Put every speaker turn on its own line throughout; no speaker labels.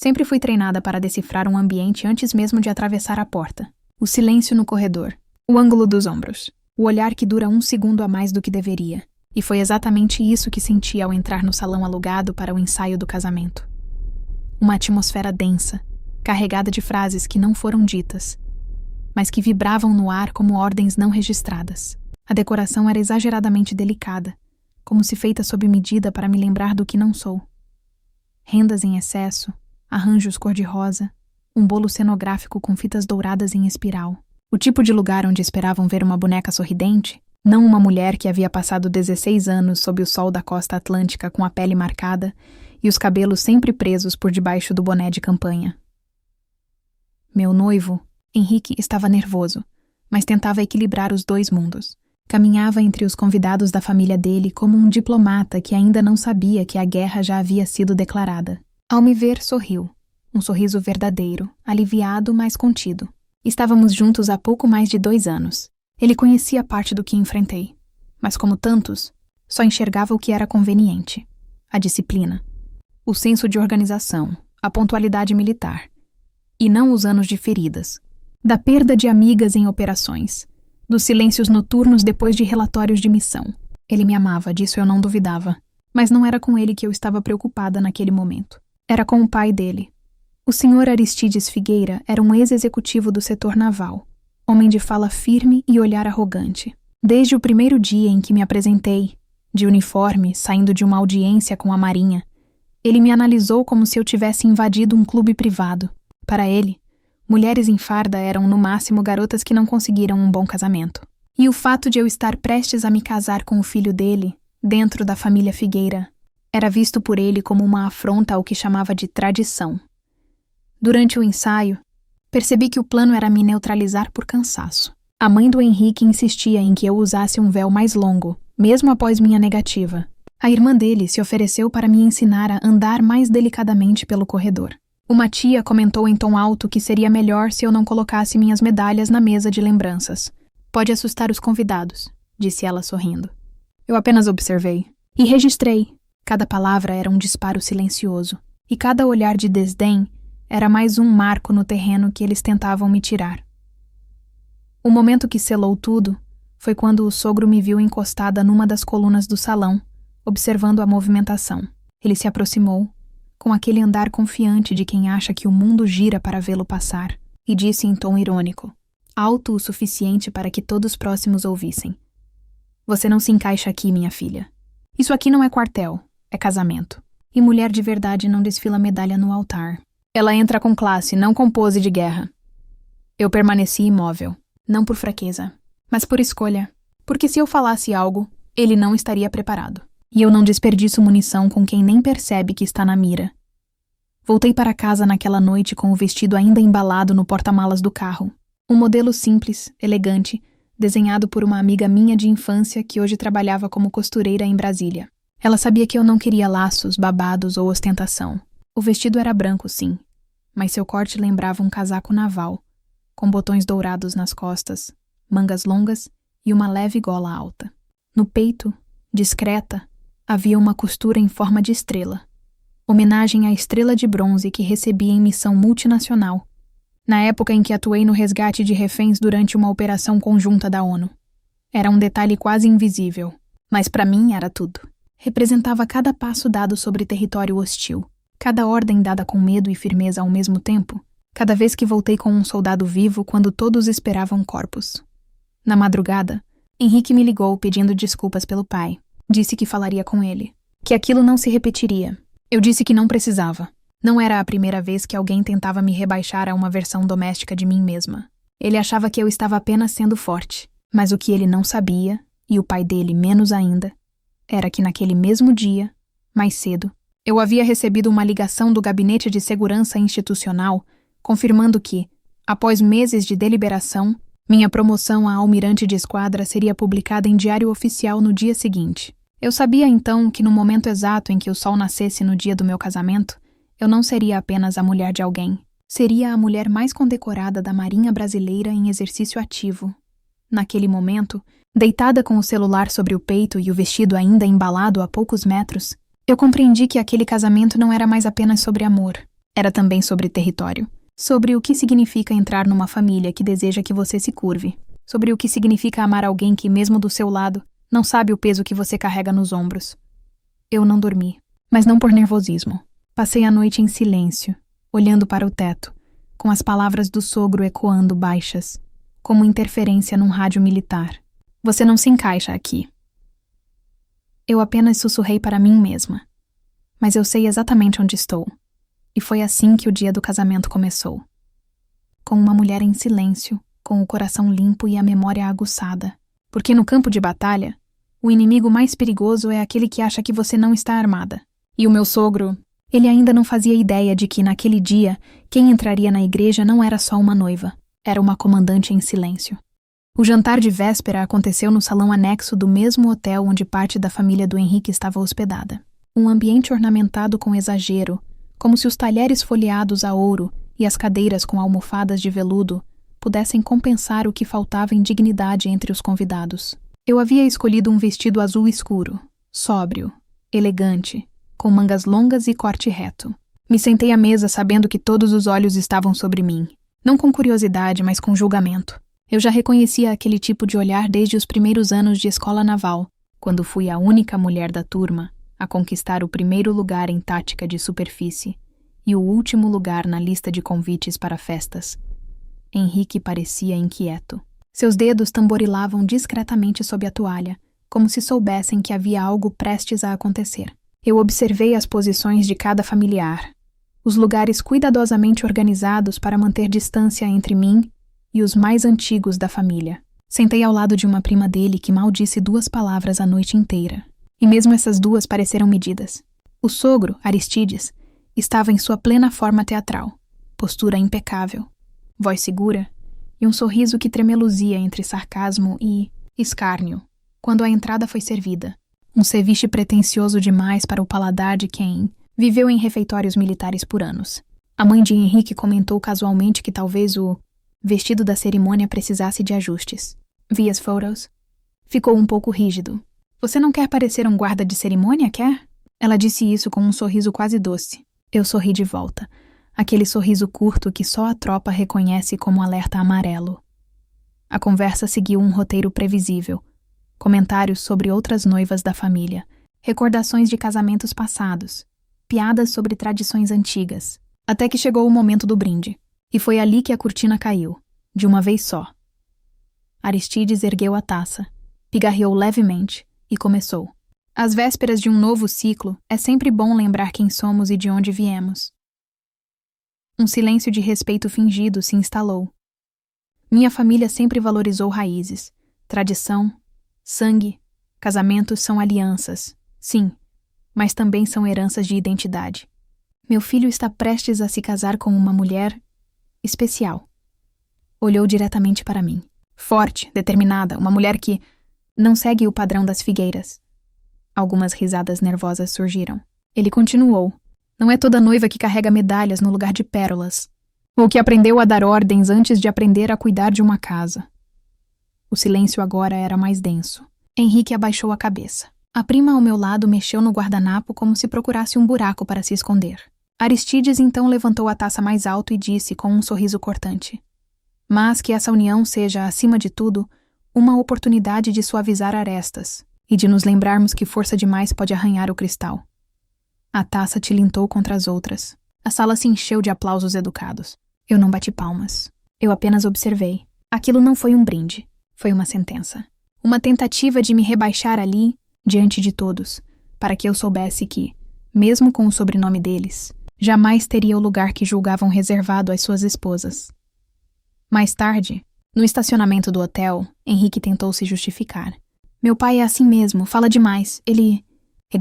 Sempre fui treinada para decifrar um ambiente antes mesmo de atravessar a porta. O silêncio no corredor, o ângulo dos ombros, o olhar que dura 1 segundo a mais do que deveria. E foi exatamente isso que senti ao entrar no salão alugado para o ensaio do casamento. Uma atmosfera densa, carregada de frases que não foram ditas, mas que vibravam no ar como ordens não registradas. A decoração era exageradamente delicada, como se feita sob medida para me lembrar do que não sou. Rendas em excesso, arranjos cor-de-rosa, um bolo cenográfico com fitas douradas em espiral. O tipo de lugar onde esperavam ver uma boneca sorridente, não uma mulher que havia passado 16 anos sob o sol da costa atlântica com a pele marcada e os cabelos sempre presos por debaixo do boné de campanha. Meu noivo, Henrique, estava nervoso, mas tentava equilibrar os 2 mundos. Caminhava entre os convidados da família dele como um diplomata que ainda não sabia que a guerra já havia sido declarada. Ao me ver, sorriu. Um sorriso verdadeiro, aliviado, mas contido. Estávamos juntos há pouco mais de 2 anos. Ele conhecia parte do que enfrentei, mas como tantos, só enxergava o que era conveniente. A disciplina, o senso de organização, a pontualidade militar. E não os anos de feridas, da perda de amigas em operações, dos silêncios noturnos depois de relatórios de missão. Ele me amava, disso eu não duvidava, mas não era com ele que eu estava preocupada naquele momento. Era com o pai dele. O Sr. Aristides Figueira era um ex-executivo do setor naval, homem de fala firme e olhar arrogante. Desde o primeiro dia em que me apresentei, de uniforme, saindo de uma audiência com a Marinha, ele me analisou como se eu tivesse invadido um clube privado. Para ele, mulheres em farda eram, no máximo, garotas que não conseguiram um bom casamento. E o fato de eu estar prestes a me casar com o filho dele, dentro da família Figueira, era visto por ele como uma afronta ao que chamava de tradição. Durante o ensaio, percebi que o plano era me neutralizar por cansaço. A mãe do Henrique insistia em que eu usasse um véu mais longo, mesmo após minha negativa. A irmã dele se ofereceu para me ensinar a andar mais delicadamente pelo corredor. Uma tia comentou em tom alto que seria melhor se eu não colocasse minhas medalhas na mesa de lembranças. Pode assustar os convidados, disse ela sorrindo. Eu apenas observei. E registrei. Cada palavra era um disparo silencioso. E cada olhar de desdém era mais um marco no terreno que eles tentavam me tirar. O momento que selou tudo foi quando o sogro me viu encostada numa das colunas do salão, observando a movimentação. Ele se aproximou, com aquele andar confiante de quem acha que o mundo gira para vê-lo passar, e disse em tom irônico, alto o suficiente para que todos próximos ouvissem. Você não se encaixa aqui, minha filha. Isso aqui não é quartel, é casamento. E mulher de verdade não desfila medalha no altar. Ela entra com classe, não com pose de guerra. Eu permaneci imóvel, não por fraqueza, mas por escolha, porque se eu falasse algo, ele não estaria preparado. E eu não desperdiço munição com quem nem percebe que está na mira. Voltei para casa naquela noite com o vestido ainda embalado no porta-malas do carro. Um modelo simples, elegante, desenhado por uma amiga minha de infância que hoje trabalhava como costureira em Brasília. Ela sabia que eu não queria laços, babados ou ostentação. O vestido era branco, sim, mas seu corte lembrava um casaco naval, com botões dourados nas costas, mangas longas e uma leve gola alta. No peito, discreta, havia uma costura em forma de estrela, homenagem à estrela de bronze que recebi em missão multinacional, na época em que atuei no resgate de reféns durante uma operação conjunta da ONU. Era um detalhe quase invisível, mas para mim era tudo. Representava cada passo dado sobre território hostil, cada ordem dada com medo e firmeza ao mesmo tempo, cada vez que voltei com um soldado vivo quando todos esperavam corpos. Na madrugada, Henrique me ligou pedindo desculpas pelo pai. Disse que falaria com ele, que aquilo não se repetiria. Eu disse que não precisava. Não era a primeira vez que alguém tentava me rebaixar a uma versão doméstica de mim mesma. Ele achava que eu estava apenas sendo forte, mas o que ele não sabia, e o pai dele menos ainda, era que naquele mesmo dia, mais cedo, eu havia recebido uma ligação do Gabinete de Segurança Institucional confirmando que, após meses de deliberação, minha promoção a almirante de esquadra seria publicada em Diário Oficial no dia seguinte. Eu sabia então que no momento exato em que o sol nascesse no dia do meu casamento, eu não seria apenas a mulher de alguém. Seria a mulher mais condecorada da Marinha Brasileira em exercício ativo. Naquele momento, deitada com o celular sobre o peito e o vestido ainda embalado a poucos metros, eu compreendi que aquele casamento não era mais apenas sobre amor. Era também sobre território. Sobre o que significa entrar numa família que deseja que você se curve. Sobre o que significa amar alguém que, mesmo do seu lado, não sabe o peso que você carrega nos ombros. Eu não dormi, mas não por nervosismo. Passei a noite em silêncio, olhando para o teto, com as palavras do sogro ecoando baixas, como interferência num rádio militar. Você não se encaixa aqui. Eu apenas sussurrei para mim mesma. Mas eu sei exatamente onde estou. E foi assim que o dia do casamento começou. Com uma mulher em silêncio, com o coração limpo e a memória aguçada. Porque no campo de batalha, o inimigo mais perigoso é aquele que acha que você não está armada. E o meu sogro, ele ainda não fazia ideia de que naquele dia, quem entraria na igreja não era só uma noiva, era uma comandante em silêncio. O jantar de véspera aconteceu no salão anexo do mesmo hotel onde parte da família do Henrique estava hospedada. Um ambiente ornamentado com exagero, como se os talheres folheados a ouro e as cadeiras com almofadas de veludo pudessem compensar o que faltava em dignidade entre os convidados. Eu havia escolhido um vestido azul escuro, sóbrio, elegante, com mangas longas e corte reto. Me sentei à mesa sabendo que todos os olhos estavam sobre mim, não com curiosidade, mas com julgamento. Eu já reconhecia aquele tipo de olhar desde os primeiros anos de escola naval, quando fui a única mulher da turma a conquistar o primeiro lugar em tática de superfície e o último lugar na lista de convites para festas. Henrique parecia inquieto. Seus dedos tamborilavam discretamente sob a toalha, como se soubessem que havia algo prestes a acontecer. Eu observei as posições de cada familiar, os lugares cuidadosamente organizados para manter distância entre mim e os mais antigos da família. Sentei ao lado de uma prima dele que mal disse 2 palavras a noite inteira. E mesmo essas 2 pareceram medidas. O sogro, Aristides, estava em sua plena forma teatral, postura impecável, voz segura e um sorriso que tremeluzia entre sarcasmo e escárnio quando a entrada foi servida. Um ceviche pretensioso demais para o paladar de quem viveu em refeitórios militares por anos. A mãe de Henrique comentou casualmente que talvez o vestido da cerimônia precisasse de ajustes. Vi as fotos. Ficou um pouco rígido. Você não quer parecer um guarda de cerimônia, quer? Ela disse isso com um sorriso quase doce. Eu sorri de volta. Aquele sorriso curto que só a tropa reconhece como alerta amarelo. A conversa seguiu um roteiro previsível. Comentários sobre outras noivas da família. Recordações de casamentos passados. Piadas sobre tradições antigas. Até que chegou o momento do brinde. E foi ali que a cortina caiu. De uma vez só. Aristides ergueu a taça. Pigarreou levemente. E começou. Às vésperas de um novo ciclo, é sempre bom lembrar quem somos e de onde viemos. Um silêncio de respeito fingido se instalou. Minha família sempre valorizou raízes, tradição, sangue. Casamentos são alianças, sim, mas também são heranças de identidade. Meu filho está prestes a se casar com uma mulher especial. Olhou diretamente para mim. Forte, determinada, uma mulher que não segue o padrão das figueiras. Algumas risadas nervosas surgiram. Ele continuou. Não é toda noiva que carrega medalhas no lugar de pérolas. Ou que aprendeu a dar ordens antes de aprender a cuidar de uma casa. O silêncio agora era mais denso. Henrique abaixou a cabeça. A prima ao meu lado mexeu no guardanapo como se procurasse um buraco para se esconder. Aristides então levantou a taça mais alto e disse com um sorriso cortante. Mas que essa união seja, acima de tudo, uma oportunidade de suavizar arestas e de nos lembrarmos que força demais pode arranhar o cristal. A taça tilintou contra as outras. A sala se encheu de aplausos educados. Eu não bati palmas. Eu apenas observei. Aquilo não foi um brinde. Foi uma sentença. Uma tentativa de me rebaixar ali, diante de todos, para que eu soubesse que, mesmo com o sobrenome deles, jamais teria o lugar que julgavam reservado às suas esposas. Mais tarde, no estacionamento do hotel, Henrique tentou se justificar. Meu pai é assim mesmo, fala demais. Ele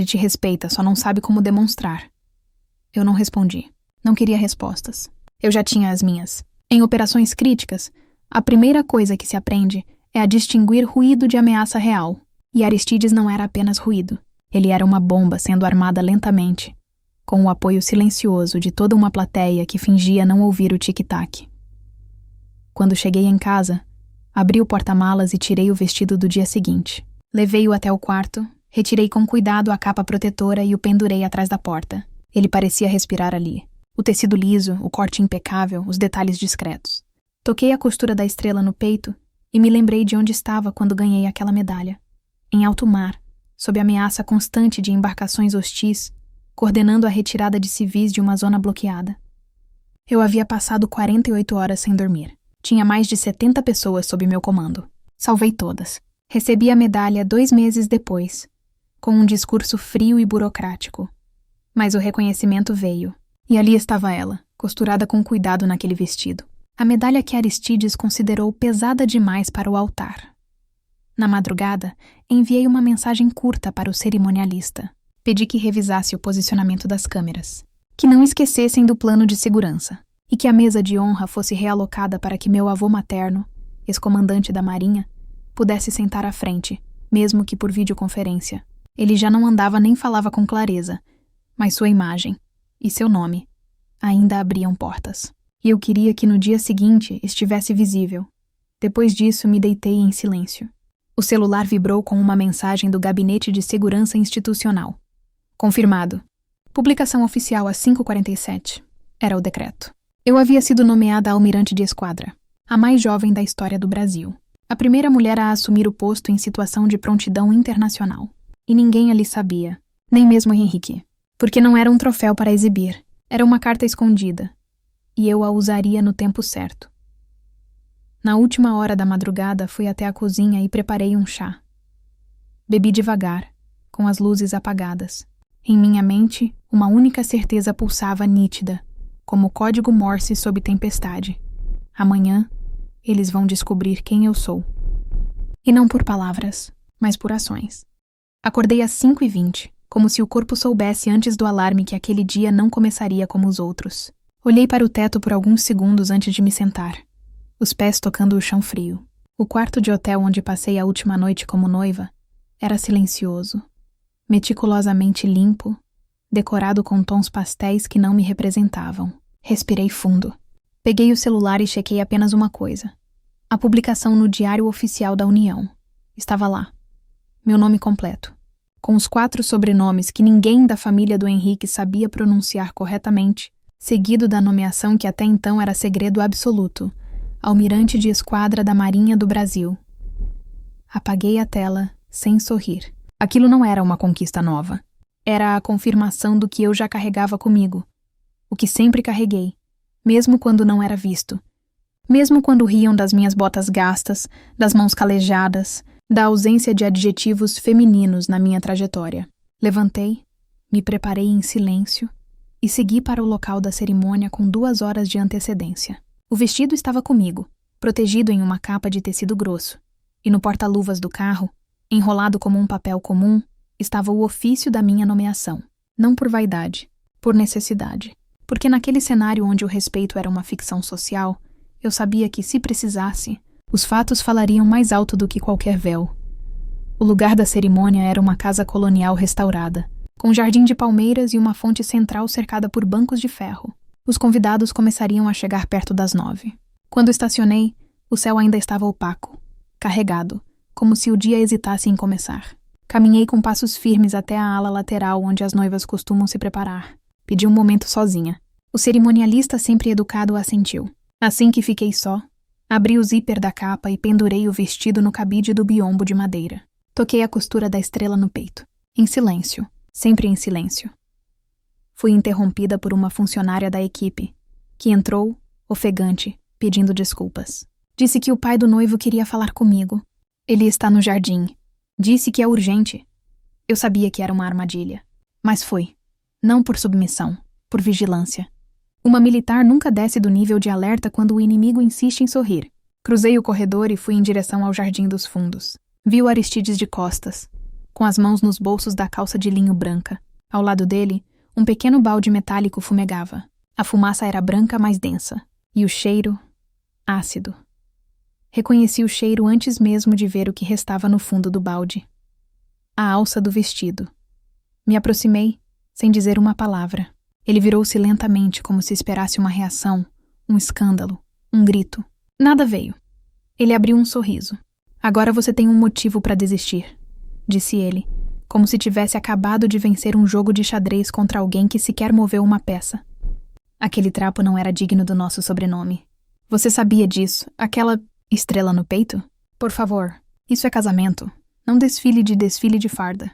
te respeita, só não sabe como demonstrar. Eu não respondi. Não queria respostas. Eu já tinha as minhas. Em operações críticas, a primeira coisa que se aprende é a distinguir ruído de ameaça real. E Aristides não era apenas ruído. Ele era uma bomba sendo armada lentamente, com o apoio silencioso de toda uma plateia que fingia não ouvir o tic-tac. Quando cheguei em casa, abri o porta-malas e tirei o vestido do dia seguinte. Levei-o até o quarto, retirei com cuidado a capa protetora e o pendurei atrás da porta. Ele parecia respirar ali. O tecido liso, o corte impecável, os detalhes discretos. Toquei a costura da estrela no peito e me lembrei de onde estava quando ganhei aquela medalha. Em alto mar, sob a ameaça constante de embarcações hostis, coordenando a retirada de civis de uma zona bloqueada. Eu havia passado 48 horas sem dormir. Tinha mais de 70 pessoas sob meu comando. Salvei todas. Recebi a medalha 2 meses depois, com um discurso frio e burocrático. Mas o reconhecimento veio, e ali estava ela, costurada com cuidado naquele vestido. A medalha que Aristides considerou pesada demais para o altar. Na madrugada, enviei uma mensagem curta para o cerimonialista. Pedi que revisasse o posicionamento das câmeras, que não esquecessem do plano de segurança, e que a mesa de honra fosse realocada para que meu avô materno, ex-comandante da Marinha, pudesse sentar à frente, mesmo que por videoconferência. Ele já não andava nem falava com clareza, mas sua imagem e seu nome ainda abriam portas. E eu queria que no dia seguinte estivesse visível. Depois disso, me deitei em silêncio. O celular vibrou com uma mensagem do Gabinete de Segurança Institucional. Confirmado. Publicação oficial às 5h47. Era o decreto. Eu havia sido nomeada almirante de esquadra, a mais jovem da história do Brasil. A primeira mulher a assumir o posto em situação de prontidão internacional. E ninguém ali sabia, nem mesmo Henrique. Porque não era um troféu para exibir. Era uma carta escondida. E eu a usaria no tempo certo. Na última hora da madrugada, fui até a cozinha e preparei um chá. Bebi devagar, com as luzes apagadas. Em minha mente, uma única certeza pulsava nítida, como o código Morse sob tempestade. Amanhã, eles vão descobrir quem eu sou. E não por palavras, mas por ações. Acordei às 5h20, como se o corpo soubesse antes do alarme que aquele dia não começaria como os outros. Olhei para o teto por alguns segundos antes de me sentar, os pés tocando o chão frio. O quarto de hotel onde passei a última noite como noiva era silencioso, meticulosamente limpo, decorado com tons pastéis que não me representavam. Respirei fundo. Peguei o celular e chequei apenas uma coisa. A publicação no Diário Oficial da União. Estava lá. Meu nome completo. Com os 4 sobrenomes que ninguém da família do Henrique sabia pronunciar corretamente, seguido da nomeação que até então era segredo absoluto, almirante de esquadra da Marinha do Brasil. Apaguei a tela, sem sorrir. Aquilo não era uma conquista nova. Era a confirmação do que eu já carregava comigo. O que sempre carreguei, mesmo quando não era visto. Mesmo quando riam das minhas botas gastas, das mãos calejadas, da ausência de adjetivos femininos na minha trajetória. Levantei, me preparei em silêncio e segui para o local da cerimônia com 2 horas de antecedência. O vestido estava comigo, protegido em uma capa de tecido grosso, e no porta-luvas do carro, enrolado como um papel comum, estava o ofício da minha nomeação. Não por vaidade, por necessidade. Porque naquele cenário onde o respeito era uma ficção social, eu sabia que, se precisasse, os fatos falariam mais alto do que qualquer véu. O lugar da cerimônia era uma casa colonial restaurada, com jardim de palmeiras e uma fonte central cercada por bancos de ferro. Os convidados começariam a chegar perto das 9. Quando estacionei, o céu ainda estava opaco, carregado, como se o dia hesitasse em começar. Caminhei com passos firmes até a ala lateral onde as noivas costumam se preparar. Pedi um momento sozinha. O cerimonialista, sempre educado, assentiu. Assim que fiquei só, abri o zíper da capa e pendurei o vestido no cabide do biombo de madeira. Toquei a costura da estrela no peito. Em silêncio. Sempre em silêncio. Fui interrompida por uma funcionária da equipe, que entrou, ofegante, pedindo desculpas. Disse que o pai do noivo queria falar comigo. Ele está no jardim. Disse que é urgente. Eu sabia que era uma armadilha. Mas fui. Não por submissão, por vigilância. Uma militar nunca desce do nível de alerta quando o inimigo insiste em sorrir. Cruzei o corredor e fui em direção ao jardim dos fundos. Vi o Aristides de costas, com as mãos nos bolsos da calça de linho branca. Ao lado dele, um pequeno balde metálico fumegava. A fumaça era branca, mais densa. E o cheiro, ácido. Reconheci o cheiro antes mesmo de ver o que restava no fundo do balde. A alça do vestido. Me aproximei, sem dizer uma palavra. Ele virou-se lentamente, como se esperasse uma reação, um escândalo, um grito. Nada veio. Ele abriu um sorriso. Agora você tem um motivo para desistir, disse ele, como se tivesse acabado de vencer um jogo de xadrez contra alguém que sequer moveu uma peça. Aquele trapo não era digno do nosso sobrenome. Você sabia disso? Aquela estrela no peito? Por favor, isso é casamento. Não desfile de farda.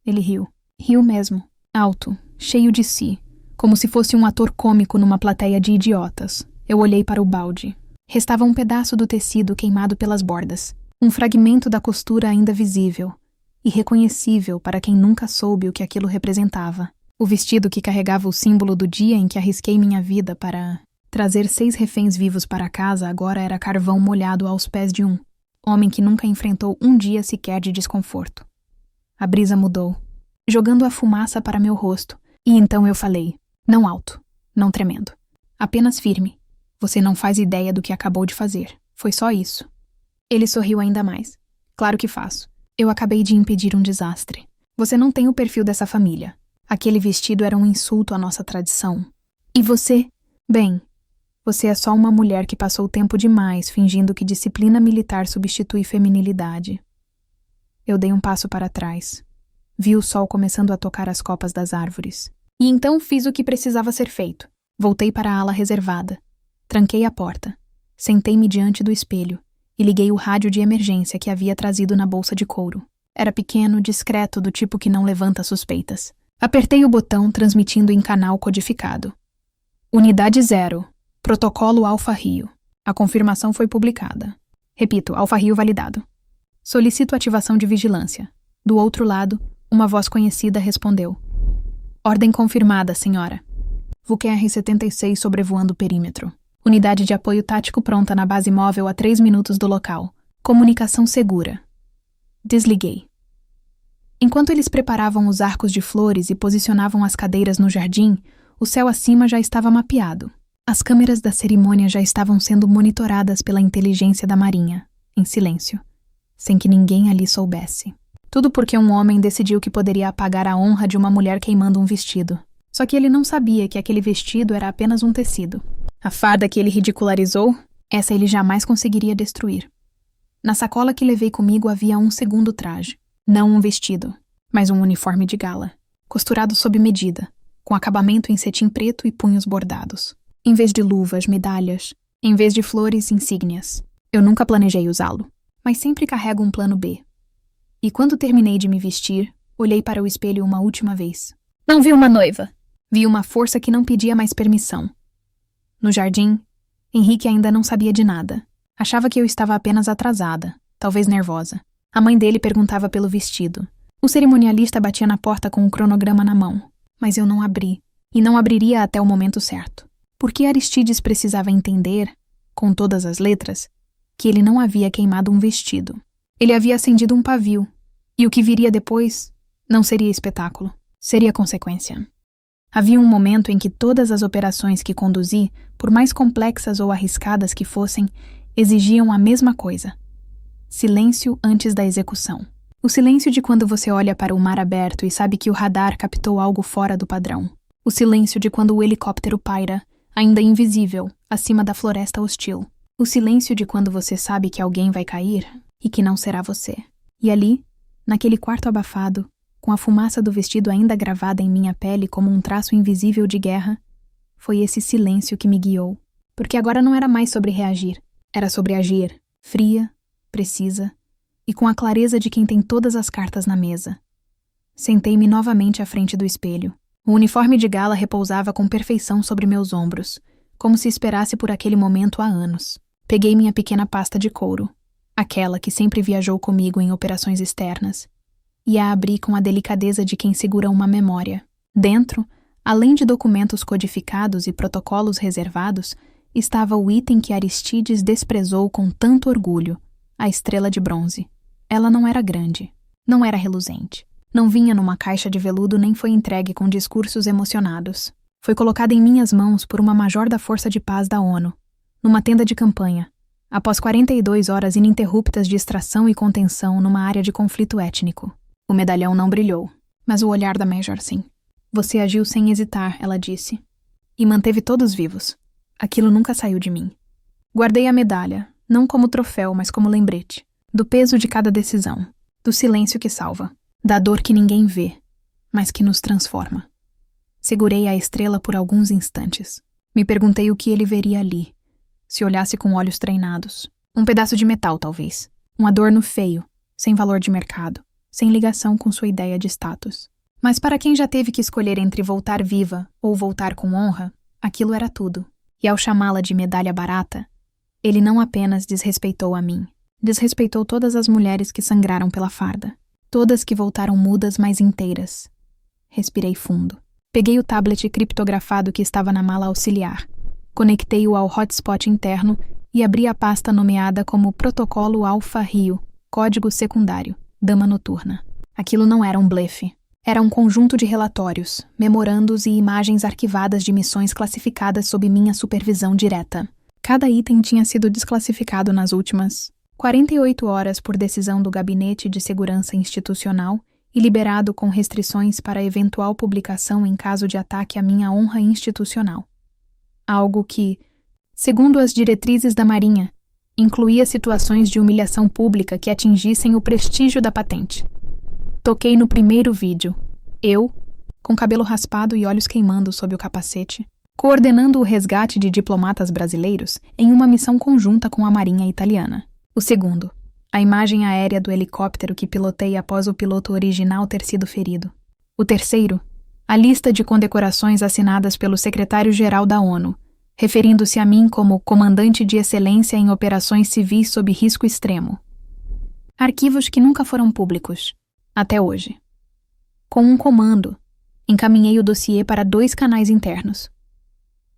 Ele riu. Riu mesmo. Alto, cheio de si. Como se fosse um ator cômico numa plateia de idiotas. Eu olhei para o balde. Restava um pedaço do tecido queimado pelas bordas. Um fragmento da costura ainda visível. Irreconhecível para quem nunca soube o que aquilo representava. O vestido que carregava o símbolo do dia em que arrisquei minha vida para trazer 6 reféns vivos para casa agora era carvão molhado aos pés de um homem que nunca enfrentou um dia sequer de desconforto. A brisa mudou, jogando a fumaça para meu rosto, e então eu falei, não alto, não tremendo, apenas firme. Você não faz ideia do que acabou de fazer. Foi só isso. Ele sorriu ainda mais. Claro que faço. Eu acabei de impedir um desastre. Você não tem o perfil dessa família. Aquele vestido era um insulto à nossa tradição. E você? Bem, você é só uma mulher que passou tempo demais fingindo que disciplina militar substitui feminilidade. Eu dei um passo para trás. Vi o sol começando a tocar as copas das árvores. E então fiz o que precisava ser feito. Voltei para a ala reservada. Tranquei a porta. Sentei-me diante do espelho e liguei o rádio de emergência que havia trazido na bolsa de couro. Era pequeno, discreto, do tipo que não levanta suspeitas. Apertei o botão transmitindo em canal codificado. Unidade 0. Protocolo Alfa Rio. A confirmação foi publicada. Repito, Alfa Rio validado. Solicito ativação de vigilância. Do outro lado, uma voz conhecida respondeu. Ordem confirmada, senhora. VQR-76 sobrevoando o perímetro. Unidade de apoio tático pronta na base móvel a 3 minutos do local. Comunicação segura. Desliguei. Enquanto eles preparavam os arcos de flores e posicionavam as cadeiras no jardim, o céu acima já estava mapeado. As câmeras da cerimônia já estavam sendo monitoradas pela inteligência da Marinha, em silêncio, sem que ninguém ali soubesse. Tudo porque um homem decidiu que poderia apagar a honra de uma mulher queimando um vestido. Só que ele não sabia que aquele vestido era apenas um tecido. A farda que ele ridicularizou, essa ele jamais conseguiria destruir. Na sacola que levei comigo havia um segundo traje. Não um vestido, mas um uniforme de gala, costurado sob medida, com acabamento em cetim preto e punhos bordados. Em vez de luvas, medalhas, em vez de flores, insígnias. Eu nunca planejei usá-lo, mas sempre carrego um plano B. E quando terminei de me vestir, olhei para o espelho uma última vez. Não vi uma noiva. Vi uma força que não pedia mais permissão. No jardim, Henrique ainda não sabia de nada. Achava que eu estava apenas atrasada, talvez nervosa. A mãe dele perguntava pelo vestido. O cerimonialista batia na porta com um cronograma na mão, mas eu não abri, e não abriria até o momento certo. Porque Aristides precisava entender, com todas as letras, que ele não havia queimado um vestido. Ele havia acendido um pavio, e o que viria depois não seria espetáculo, seria consequência. Havia um momento em que todas as operações que conduzi, por mais complexas ou arriscadas que fossem, exigiam a mesma coisa. Silêncio antes da execução. O silêncio de quando você olha para o mar aberto e sabe que o radar captou algo fora do padrão. O silêncio de quando o helicóptero paira, ainda invisível, acima da floresta hostil. O silêncio de quando você sabe que alguém vai cair e que não será você. E ali, naquele quarto abafado, com a fumaça do vestido ainda gravada em minha pele como um traço invisível de guerra, foi esse silêncio que me guiou. Porque agora não era mais sobre reagir, era sobre agir, fria, precisa e com a clareza de quem tem todas as cartas na mesa. Sentei-me novamente à frente do espelho. O uniforme de gala repousava com perfeição sobre meus ombros, como se esperasse por aquele momento há anos. Peguei minha pequena pasta de couro, aquela que sempre viajou comigo em operações externas, e a abri com a delicadeza de quem segura uma memória. Dentro, além de documentos codificados e protocolos reservados, estava o item que Aristides desprezou com tanto orgulho, a estrela de bronze. Ela não era grande, não era reluzente. Não vinha numa caixa de veludo nem foi entregue com discursos emocionados. Foi colocada em minhas mãos por uma major da Força de Paz da ONU, numa tenda de campanha, após 42 horas ininterruptas de extração e contenção numa área de conflito étnico. O medalhão não brilhou, mas o olhar da Major sim. Você agiu sem hesitar, ela disse, e manteve todos vivos. Aquilo nunca saiu de mim. Guardei a medalha, não como troféu, mas como lembrete, do peso de cada decisão, do silêncio que salva, da dor que ninguém vê, mas que nos transforma. Segurei a estrela por alguns instantes. Me perguntei o que ele veria ali, se olhasse com olhos treinados. Um pedaço de metal, talvez. Um adorno feio, sem valor de mercado, sem ligação com sua ideia de status. Mas para quem já teve que escolher entre voltar viva ou voltar com honra, aquilo era tudo. E ao chamá-la de medalha barata, ele não apenas desrespeitou a mim, desrespeitou todas as mulheres que sangraram pela farda. Todas que voltaram mudas, mas inteiras. Respirei fundo. Peguei o tablet criptografado que estava na mala auxiliar. Conectei-o ao hotspot interno e abri a pasta nomeada como Protocolo Alfa Rio, Código Secundário, Dama Noturna. Aquilo não era um blefe. Era um conjunto de relatórios, memorandos e imagens arquivadas de missões classificadas sob minha supervisão direta. Cada item tinha sido desclassificado nas últimas 48 horas por decisão do Gabinete de Segurança Institucional e liberado com restrições para eventual publicação em caso de ataque à minha honra institucional. Algo que, segundo as diretrizes da Marinha, incluía situações de humilhação pública que atingissem o prestígio da patente. Toquei no primeiro vídeo. Eu, com cabelo raspado e olhos queimando sob o capacete, coordenando o resgate de diplomatas brasileiros em uma missão conjunta com a Marinha italiana. O segundo, a imagem aérea do helicóptero que pilotei após o piloto original ter sido ferido. O terceiro, a lista de condecorações assinadas pelo secretário-geral da ONU, referindo-se a mim como comandante de excelência em operações civis sob risco extremo. Arquivos que nunca foram públicos, até hoje. Com um comando, encaminhei o dossiê para 2 canais internos.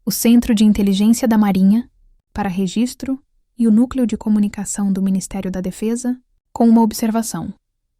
O Centro de Inteligência da Marinha, para registro, e o Núcleo de Comunicação do Ministério da Defesa, com uma observação.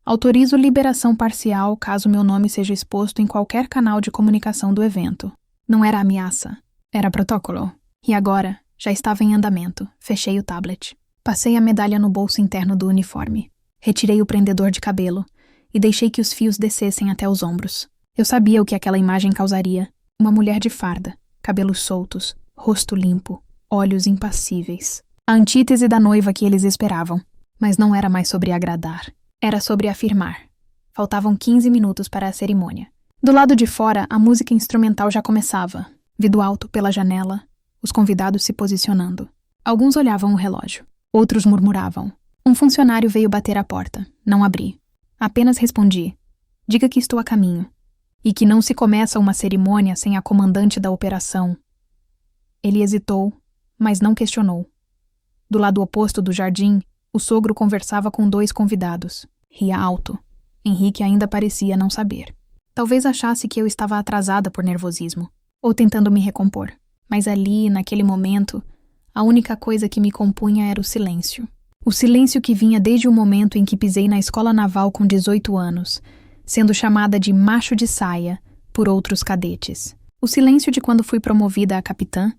Autorizo liberação parcial caso meu nome seja exposto em qualquer canal de comunicação do evento. Não era ameaça, era protocolo. E agora, já estava em andamento. Fechei o tablet. Passei a medalha no bolso interno do uniforme. Retirei o prendedor de cabelo e deixei que os fios descessem até os ombros. Eu sabia o que aquela imagem causaria. Uma mulher de farda, cabelos soltos, rosto limpo, olhos impassíveis. A antítese da noiva que eles esperavam. Mas não era mais sobre agradar. Era sobre afirmar. Faltavam 15 minutos para a cerimônia. Do lado de fora, a música instrumental já começava. Vi do alto, pela janela, os convidados se posicionando. Alguns olhavam o relógio. Outros murmuravam. Um funcionário veio bater à porta. Não abri. Apenas respondi. Diga que estou a caminho. E que não se começa uma cerimônia sem a comandante da operação. Ele hesitou, mas não questionou. Do lado oposto do jardim, o sogro conversava com 2 convidados. Ria alto. Henrique ainda parecia não saber. Talvez achasse que eu estava atrasada por nervosismo, ou tentando me recompor. Mas ali, naquele momento, a única coisa que me compunha era o silêncio. O silêncio que vinha desde o momento em que pisei na escola naval com 18 anos, sendo chamada de macho de saia por outros cadetes. O silêncio de quando fui promovida a capitã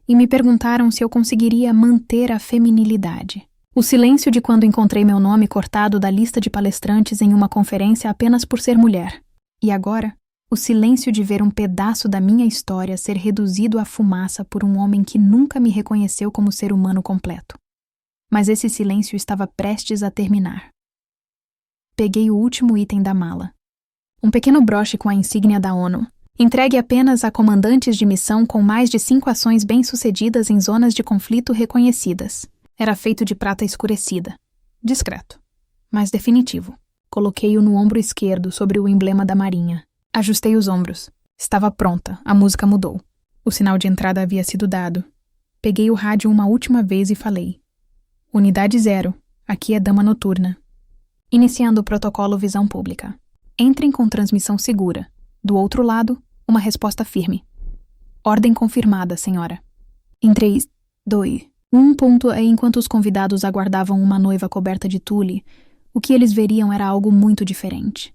e me perguntaram se eu conseguiria manter a feminilidade. O silêncio de quando encontrei meu nome cortado da lista de palestrantes em uma conferência apenas por ser mulher. E agora, o silêncio de ver um pedaço da minha história ser reduzido à fumaça por um homem que nunca me reconheceu como ser humano completo. Mas esse silêncio estava prestes a terminar. Peguei o último item da mala. Um pequeno broche com a insígnia da ONU, entregue apenas a comandantes de missão com mais de 5 ações bem-sucedidas em zonas de conflito reconhecidas. Era feito de prata escurecida. Discreto, mas definitivo. Coloquei-o no ombro esquerdo sobre o emblema da Marinha. Ajustei os ombros. Estava pronta, a música mudou. O sinal de entrada havia sido dado. Peguei o rádio uma última vez e falei. Unidade 0, aqui é Dama Noturna. Iniciando o protocolo Visão Pública. Entrem com transmissão segura. Do outro lado, uma resposta firme. Ordem confirmada, senhora. Em 3, 2, 1. Enquanto os convidados aguardavam uma noiva coberta de tule, o que eles veriam era algo muito diferente.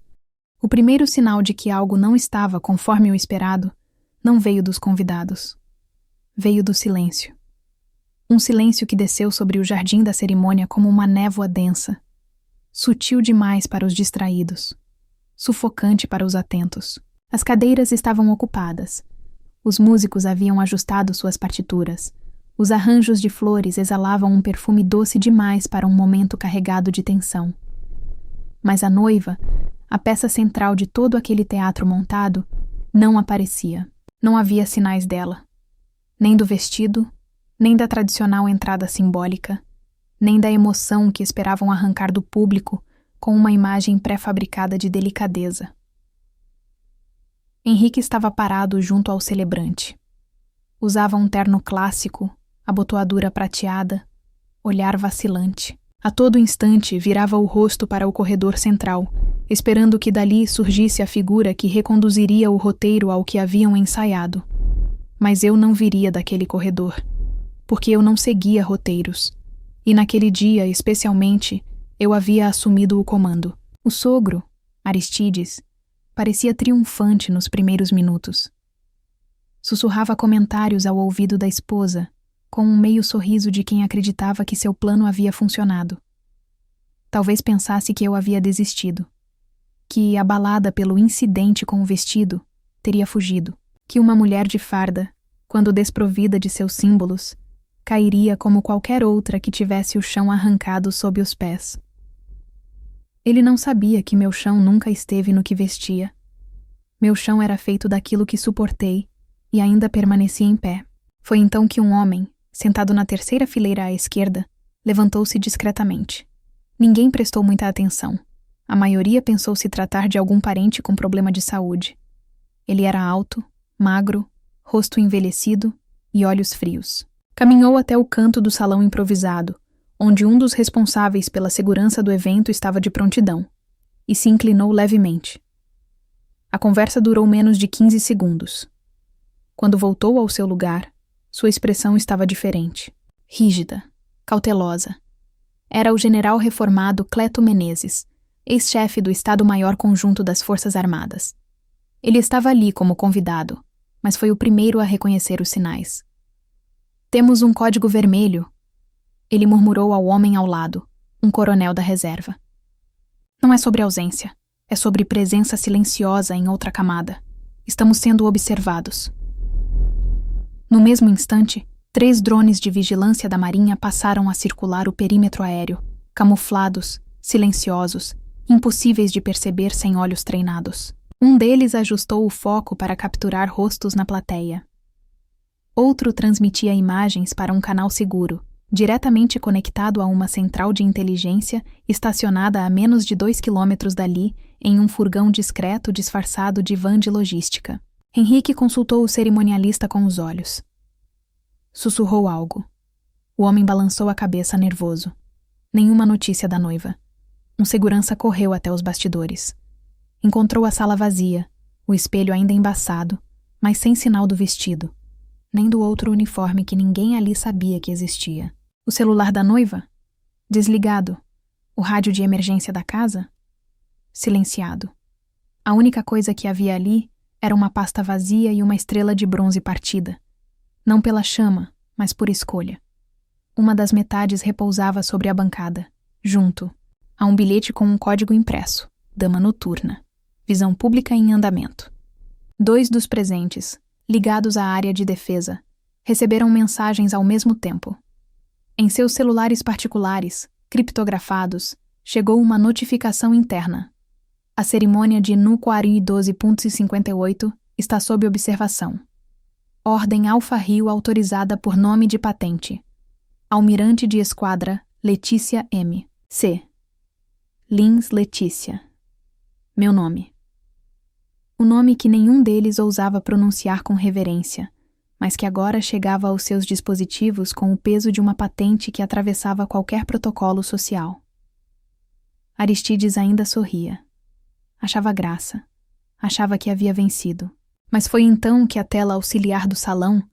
O primeiro sinal de que algo não estava conforme o esperado não veio dos convidados. Veio do silêncio. Um silêncio que desceu sobre o jardim da cerimônia como uma névoa densa. Sutil demais para os distraídos. Sufocante para os atentos. As cadeiras estavam ocupadas. Os músicos haviam ajustado suas partituras. Os arranjos de flores exalavam um perfume doce demais para um momento carregado de tensão. Mas a noiva, a peça central de todo aquele teatro montado, não aparecia. Não havia sinais dela. Nem do vestido, nem da tradicional entrada simbólica, nem da emoção que esperavam arrancar do público com uma imagem pré-fabricada de delicadeza. Henrique estava parado junto ao celebrante. Usava um terno clássico, abotoadura prateada, olhar vacilante. A todo instante virava o rosto para o corredor central, esperando que dali surgisse a figura que reconduziria o roteiro ao que haviam ensaiado. Mas eu não viria daquele corredor, porque eu não seguia roteiros. E naquele dia, especialmente, eu havia assumido o comando. O sogro, Aristides, parecia triunfante nos primeiros minutos. Sussurrava comentários ao ouvido da esposa, com um meio sorriso de quem acreditava que seu plano havia funcionado. Talvez pensasse que eu havia desistido, que, abalada pelo incidente com o vestido, teria fugido, que uma mulher de farda, quando desprovida de seus símbolos, cairia como qualquer outra que tivesse o chão arrancado sob os pés. Ele não sabia que meu chão nunca esteve no que vestia. Meu chão era feito daquilo que suportei e ainda permanecia em pé. Foi então que um homem, sentado na terceira fileira à esquerda, levantou-se discretamente. Ninguém prestou muita atenção. A maioria pensou se tratar de algum parente com problema de saúde. Ele era alto, magro, rosto envelhecido e olhos frios. Caminhou até o canto do salão improvisado, onde um dos responsáveis pela segurança do evento estava de prontidão, e se inclinou levemente. A conversa durou menos de 15 segundos. Quando voltou ao seu lugar, sua expressão estava diferente, rígida, cautelosa. Era o general reformado Cleto Menezes, ex-chefe do Estado-Maior Conjunto das Forças Armadas. Ele estava ali como convidado, mas foi o primeiro a reconhecer os sinais. "Temos um código vermelho", ele murmurou ao homem ao lado, um coronel da reserva. "Não é sobre ausência, é sobre presença silenciosa em outra camada. Estamos sendo observados." No mesmo instante, 3 drones de vigilância da Marinha passaram a circular o perímetro aéreo, camuflados, silenciosos, impossíveis de perceber sem olhos treinados. Um deles ajustou o foco para capturar rostos na plateia. Outro transmitia imagens para um canal seguro, diretamente conectado a uma central de inteligência estacionada a menos de 2 quilômetros dali, em um furgão discreto disfarçado de van de logística. Henrique consultou o cerimonialista com os olhos. Sussurrou algo. O homem balançou a cabeça nervoso. Nenhuma notícia da noiva. Um segurança correu até os bastidores. Encontrou a sala vazia, o espelho ainda embaçado, mas sem sinal do vestido, nem do outro uniforme que ninguém ali sabia que existia. O celular da noiva? Desligado. O rádio de emergência da casa? Silenciado. A única coisa que havia ali era uma pasta vazia e uma estrela de bronze partida. Não pela chama, mas por escolha. Uma das metades repousava sobre a bancada, junto a um bilhete com um código impresso, dama noturna, visão pública em andamento. 2 dos presentes, ligados à área de defesa, receberam mensagens ao mesmo tempo. Em seus celulares particulares, criptografados, chegou uma notificação interna. A cerimônia de Nuquari 12.58 está sob observação. Ordem Alfa Rio autorizada por nome de patente. Almirante de Esquadra Letícia M. C. Lins Letícia. Meu nome. O nome que nenhum deles ousava pronunciar com reverência, mas que agora chegava aos seus dispositivos com o peso de uma patente que atravessava qualquer protocolo social. Aristides ainda sorria. Achava graça. Achava que havia vencido. Mas foi então que a tela auxiliar do salão,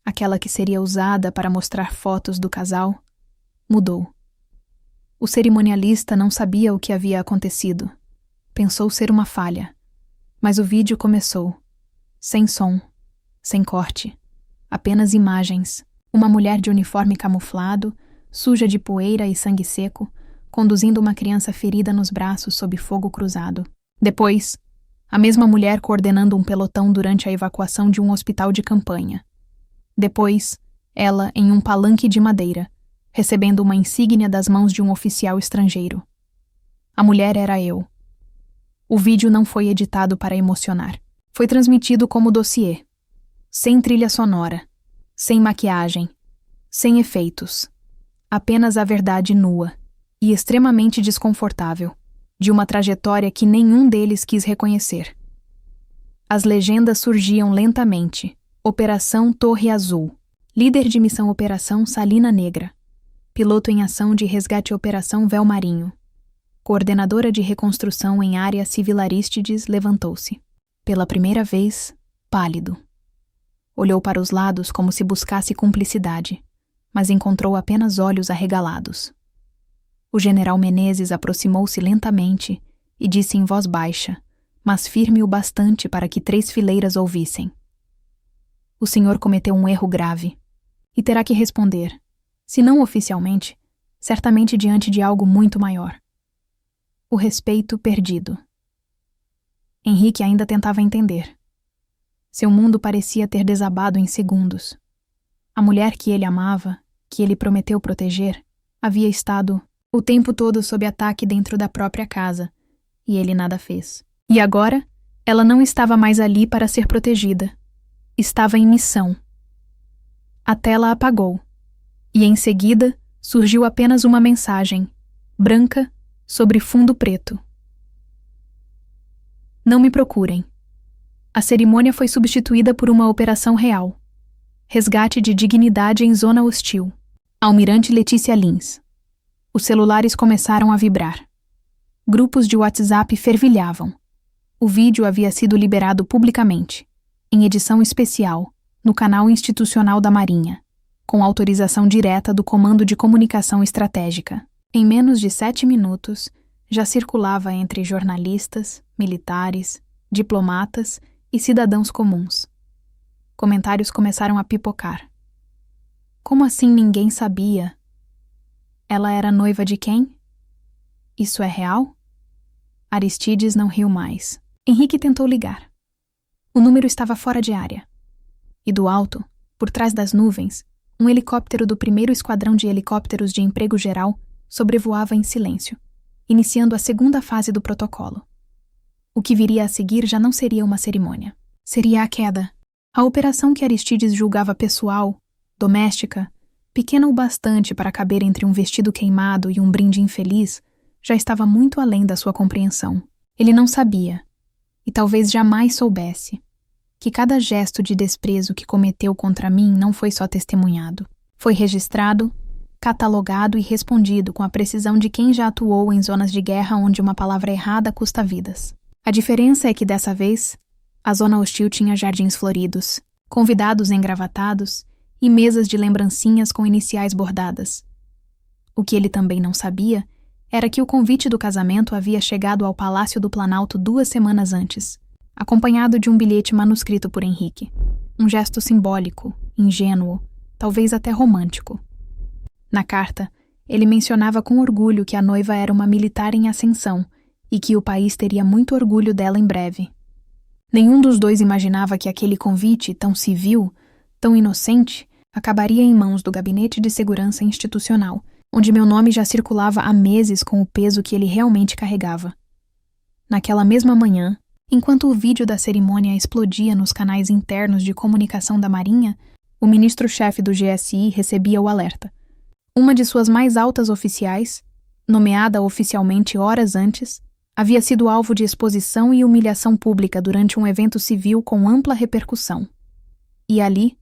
aquela que seria usada para mostrar fotos do casal, mudou. O cerimonialista não sabia o que havia acontecido. Pensou ser uma falha. Mas o vídeo começou. Sem som, sem corte. Apenas imagens. Uma mulher de uniforme camuflado, suja de poeira e sangue seco, conduzindo uma criança ferida nos braços sob fogo cruzado. Depois, a mesma mulher coordenando um pelotão durante a evacuação de um hospital de campanha. Depois, ela em um palanque de madeira, recebendo uma insígnia das mãos de um oficial estrangeiro. A mulher era eu. O vídeo não foi editado para emocionar. Foi transmitido como dossiê, sem trilha sonora, sem maquiagem, sem efeitos. Apenas a verdade nua e extremamente desconfortável de uma trajetória que nenhum deles quis reconhecer. As legendas surgiam lentamente. Operação Torre Azul. Líder de missão Operação Salina Negra. Piloto em ação de resgate Operação Véu Marinho. Coordenadora de reconstrução em área civil Arístides levantou-se. Pela primeira vez, pálido. Olhou para os lados como se buscasse cumplicidade, mas encontrou apenas olhos arregalados. O general Menezes aproximou-se lentamente e disse em voz baixa, mas firme o bastante para que 3 fileiras ouvissem. O senhor cometeu um erro grave e terá que responder, se não oficialmente, certamente diante de algo muito maior. O respeito perdido. Henrique ainda tentava entender. Seu mundo parecia ter desabado em segundos. A mulher que ele amava, que ele prometeu proteger, havia estado o tempo todo sob ataque dentro da própria casa, e ele nada fez. E agora, ela não estava mais ali para ser protegida. Estava em missão. A tela apagou, e em seguida surgiu apenas uma mensagem, branca, sobre fundo preto. Não me procurem. A cerimônia foi substituída por uma operação real. Resgate de dignidade em zona hostil. Almirante Letícia Lins. Os celulares começaram a vibrar. Grupos de WhatsApp fervilhavam. O vídeo havia sido liberado publicamente, em edição especial, no canal institucional da Marinha, com autorização direta do Comando de Comunicação Estratégica. Em menos de 7 minutos, já circulava entre jornalistas, militares, diplomatas e cidadãos comuns. Comentários começaram a pipocar. Como assim ninguém sabia? Ela era noiva de quem? Isso é real? Aristides não riu mais. Henrique tentou ligar. O número estava fora de área. E do alto, por trás das nuvens, um helicóptero do 1º Esquadrão de Helicópteros de Emprego Geral sobrevoava em silêncio, iniciando a 2ª fase do protocolo. O que viria a seguir já não seria uma cerimônia. Seria a queda. A operação que Aristides julgava pessoal, doméstica, pequena o bastante para caber entre um vestido queimado e um brinde infeliz, já estava muito além da sua compreensão. Ele não sabia, e talvez jamais soubesse, que cada gesto de desprezo que cometeu contra mim não foi só testemunhado. Foi registrado, catalogado e respondido com a precisão de quem já atuou em zonas de guerra onde uma palavra errada custa vidas. A diferença é que dessa vez, a zona hostil tinha jardins floridos, convidados engravatados e mesas de lembrancinhas com iniciais bordadas. O que ele também não sabia era que o convite do casamento havia chegado ao Palácio do Planalto 2 semanas antes, acompanhado de um bilhete manuscrito por Henrique. Um gesto simbólico, ingênuo, talvez até romântico. Na carta, ele mencionava com orgulho que a noiva era uma militar em ascensão e que o país teria muito orgulho dela em breve. Nenhum dos dois imaginava que aquele convite, tão civil, tão inocente, acabaria em mãos do Gabinete de Segurança Institucional, onde meu nome já circulava há meses com o peso que ele realmente carregava. Naquela mesma manhã, enquanto o vídeo da cerimônia explodia nos canais internos de comunicação da Marinha, o ministro-chefe do GSI recebia o alerta. Uma de suas mais altas oficiais, nomeada oficialmente horas antes, havia sido alvo de exposição e humilhação pública durante um evento civil com ampla repercussão. E ali,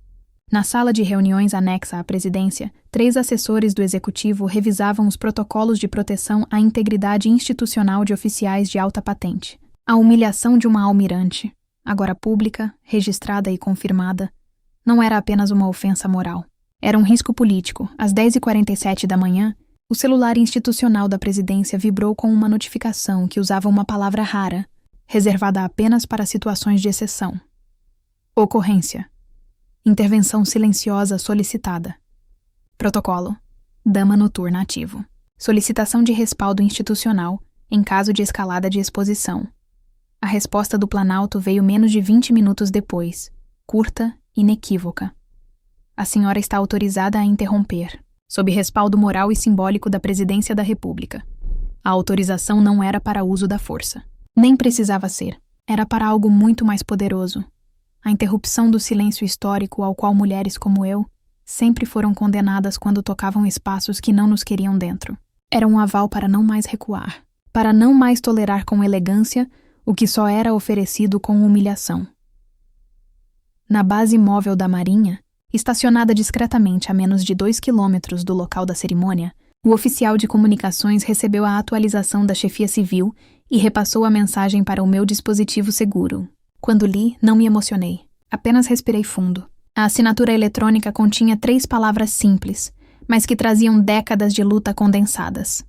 na sala de reuniões anexa à presidência, 3 assessores do executivo revisavam os protocolos de proteção à integridade institucional de oficiais de alta patente. A humilhação de uma almirante, agora pública, registrada e confirmada, não era apenas uma ofensa moral. Era um risco político. Às 10h47 da manhã, o celular institucional da presidência vibrou com uma notificação que usava uma palavra rara, reservada apenas para situações de exceção. Ocorrência. Intervenção silenciosa solicitada. Protocolo. Dama noturna ativo. Solicitação de respaldo institucional em caso de escalada de exposição. A resposta do Planalto veio menos de 20 minutos depois, curta e inequívoca. A senhora está autorizada a interromper, sob respaldo moral e simbólico da Presidência da República. A autorização não era para uso da força. Nem precisava ser. Era para algo muito mais poderoso. A interrupção do silêncio histórico ao qual mulheres como eu sempre foram condenadas quando tocavam espaços que não nos queriam dentro. Era um aval para não mais recuar, para não mais tolerar com elegância o que só era oferecido com humilhação. Na base móvel da Marinha, estacionada discretamente a menos de 2 quilômetros do local da cerimônia, o oficial de comunicações recebeu a atualização da chefia civil e repassou a mensagem para o meu dispositivo seguro. Quando li, não me emocionei. Apenas respirei fundo. A assinatura eletrônica continha 3 palavras simples, mas que traziam décadas de luta condensadas.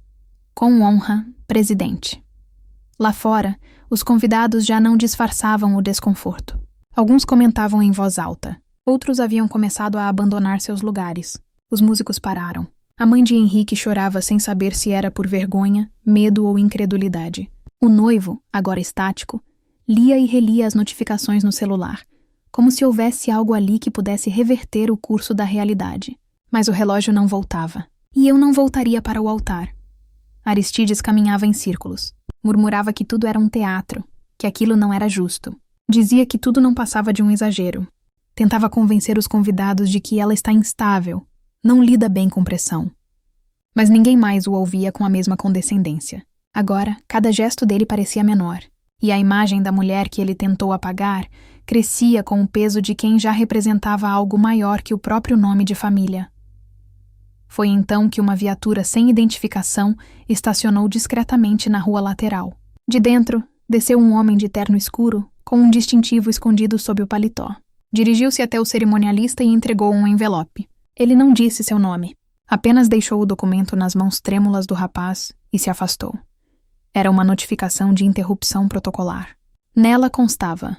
Com honra, presidente. Lá fora, os convidados já não disfarçavam o desconforto. Alguns comentavam em voz alta. Outros haviam começado a abandonar seus lugares. Os músicos pararam. A mãe de Henrique chorava sem saber se era por vergonha, medo ou incredulidade. O noivo, agora estático, lia e relia as notificações no celular, como se houvesse algo ali que pudesse reverter o curso da realidade. Mas o relógio não voltava. E eu não voltaria para o altar. Aristides caminhava em círculos. Murmurava que tudo era um teatro, que aquilo não era justo. Dizia que tudo não passava de um exagero. Tentava convencer os convidados de que ela está instável, não lida bem com pressão. Mas ninguém mais o ouvia com a mesma condescendência. Agora, cada gesto dele parecia menor, e a imagem da mulher que ele tentou apagar crescia com o peso de quem já representava algo maior que o próprio nome de família. Foi então que uma viatura sem identificação estacionou discretamente na rua lateral. De dentro, desceu um homem de terno escuro, com um distintivo escondido sob o paletó. Dirigiu-se até o cerimonialista e entregou um envelope. Ele não disse seu nome, apenas deixou o documento nas mãos trêmulas do rapaz e se afastou. Era uma notificação de interrupção protocolar. Nela constava: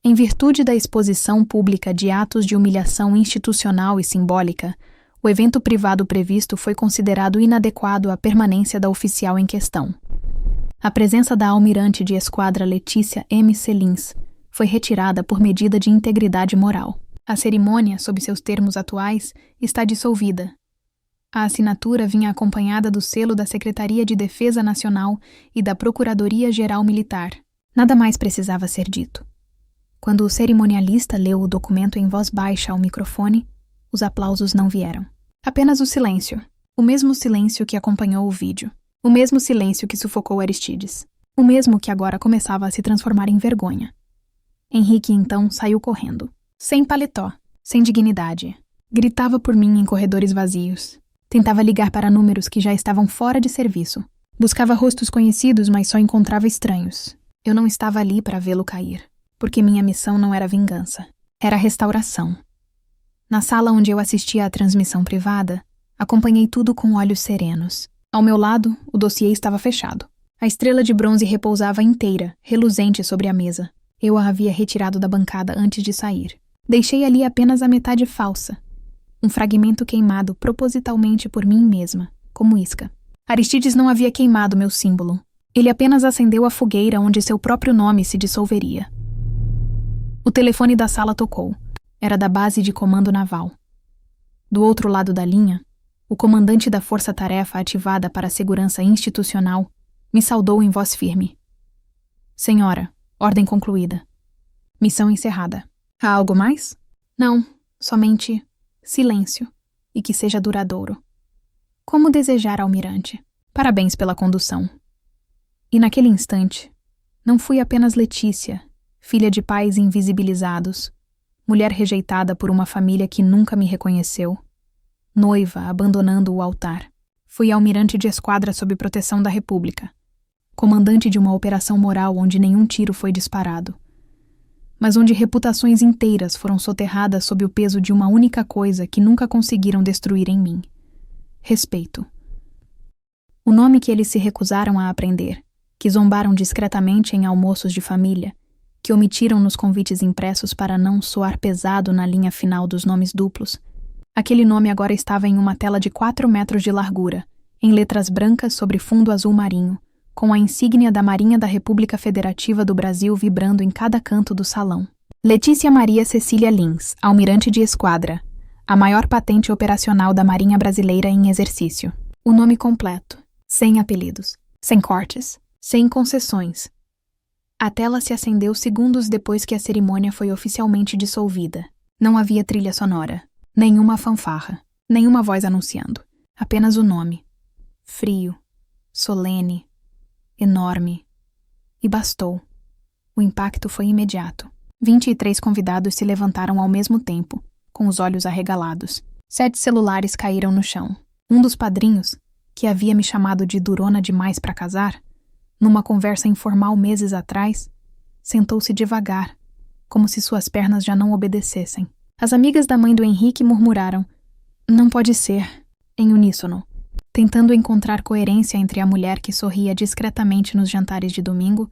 em virtude da exposição pública de atos de humilhação institucional e simbólica, o evento privado previsto foi considerado inadequado à permanência da oficial em questão. A presença da almirante de esquadra Letícia M. Celins foi retirada por medida de integridade moral. A cerimônia, sob seus termos atuais, está dissolvida. A assinatura vinha acompanhada do selo da Secretaria de Defesa Nacional e da Procuradoria-Geral Militar. Nada mais precisava ser dito. Quando o cerimonialista leu o documento em voz baixa ao microfone, os aplausos não vieram. Apenas o silêncio. O mesmo silêncio que acompanhou o vídeo. O mesmo silêncio que sufocou Aristides. O mesmo que agora começava a se transformar em vergonha. Henrique, então, saiu correndo. Sem paletó, sem dignidade. Gritava por mim em corredores vazios. Tentava ligar para números que já estavam fora de serviço. Buscava rostos conhecidos, mas só encontrava estranhos. Eu não estava ali para vê-lo cair, porque minha missão não era vingança. Era restauração. Na sala onde eu assistia à transmissão privada, acompanhei tudo com olhos serenos. Ao meu lado, o dossiê estava fechado. A estrela de bronze repousava inteira, reluzente sobre a mesa. Eu a havia retirado da bancada antes de sair. Deixei ali apenas a metade falsa. Um fragmento queimado propositalmente por mim mesma, como isca. Aristides não havia queimado meu símbolo. Ele apenas acendeu a fogueira onde seu próprio nome se dissolveria. O telefone da sala tocou. Era da base de comando naval. Do outro lado da linha, o comandante da força-tarefa ativada para a segurança institucional me saudou em voz firme. Senhora, ordem concluída. Missão encerrada. Há algo mais? Não, somente silêncio, e que seja duradouro. Como desejar, almirante. Parabéns pela condução. E naquele instante, não fui apenas Letícia, filha de pais invisibilizados, mulher rejeitada por uma família que nunca me reconheceu, noiva abandonando o altar. Fui almirante de esquadra sob proteção da República, comandante de uma operação moral onde nenhum tiro foi disparado, mas onde reputações inteiras foram soterradas sob o peso de uma única coisa que nunca conseguiram destruir em mim: respeito. O nome que eles se recusaram a aprender, que zombaram discretamente em almoços de família, que omitiram nos convites impressos para não soar pesado na linha final dos nomes duplos. Aquele nome agora estava em uma tela de 4 metros de largura, em letras brancas sobre fundo azul marinho, com a insígnia da Marinha da República Federativa do Brasil vibrando em cada canto do salão. Letícia Maria Cecília Lins, almirante de esquadra, a maior patente operacional da Marinha Brasileira em exercício. O nome completo, sem apelidos, sem cortes, sem concessões. A tela se acendeu segundos depois que a cerimônia foi oficialmente dissolvida. Não havia trilha sonora, nenhuma fanfarra, nenhuma voz anunciando. Apenas o nome. Frio, solene, enorme. E bastou. O impacto foi imediato. 23 convidados se levantaram ao mesmo tempo, com os olhos arregalados. 7 celulares caíram no chão. Um dos padrinhos, que havia me chamado de durona demais para casar, numa conversa informal meses atrás, sentou-se devagar, como se suas pernas já não obedecessem. As amigas da mãe do Henrique murmuraram, "Não pode ser", em uníssono, tentando encontrar coerência entre a mulher que sorria discretamente nos jantares de domingo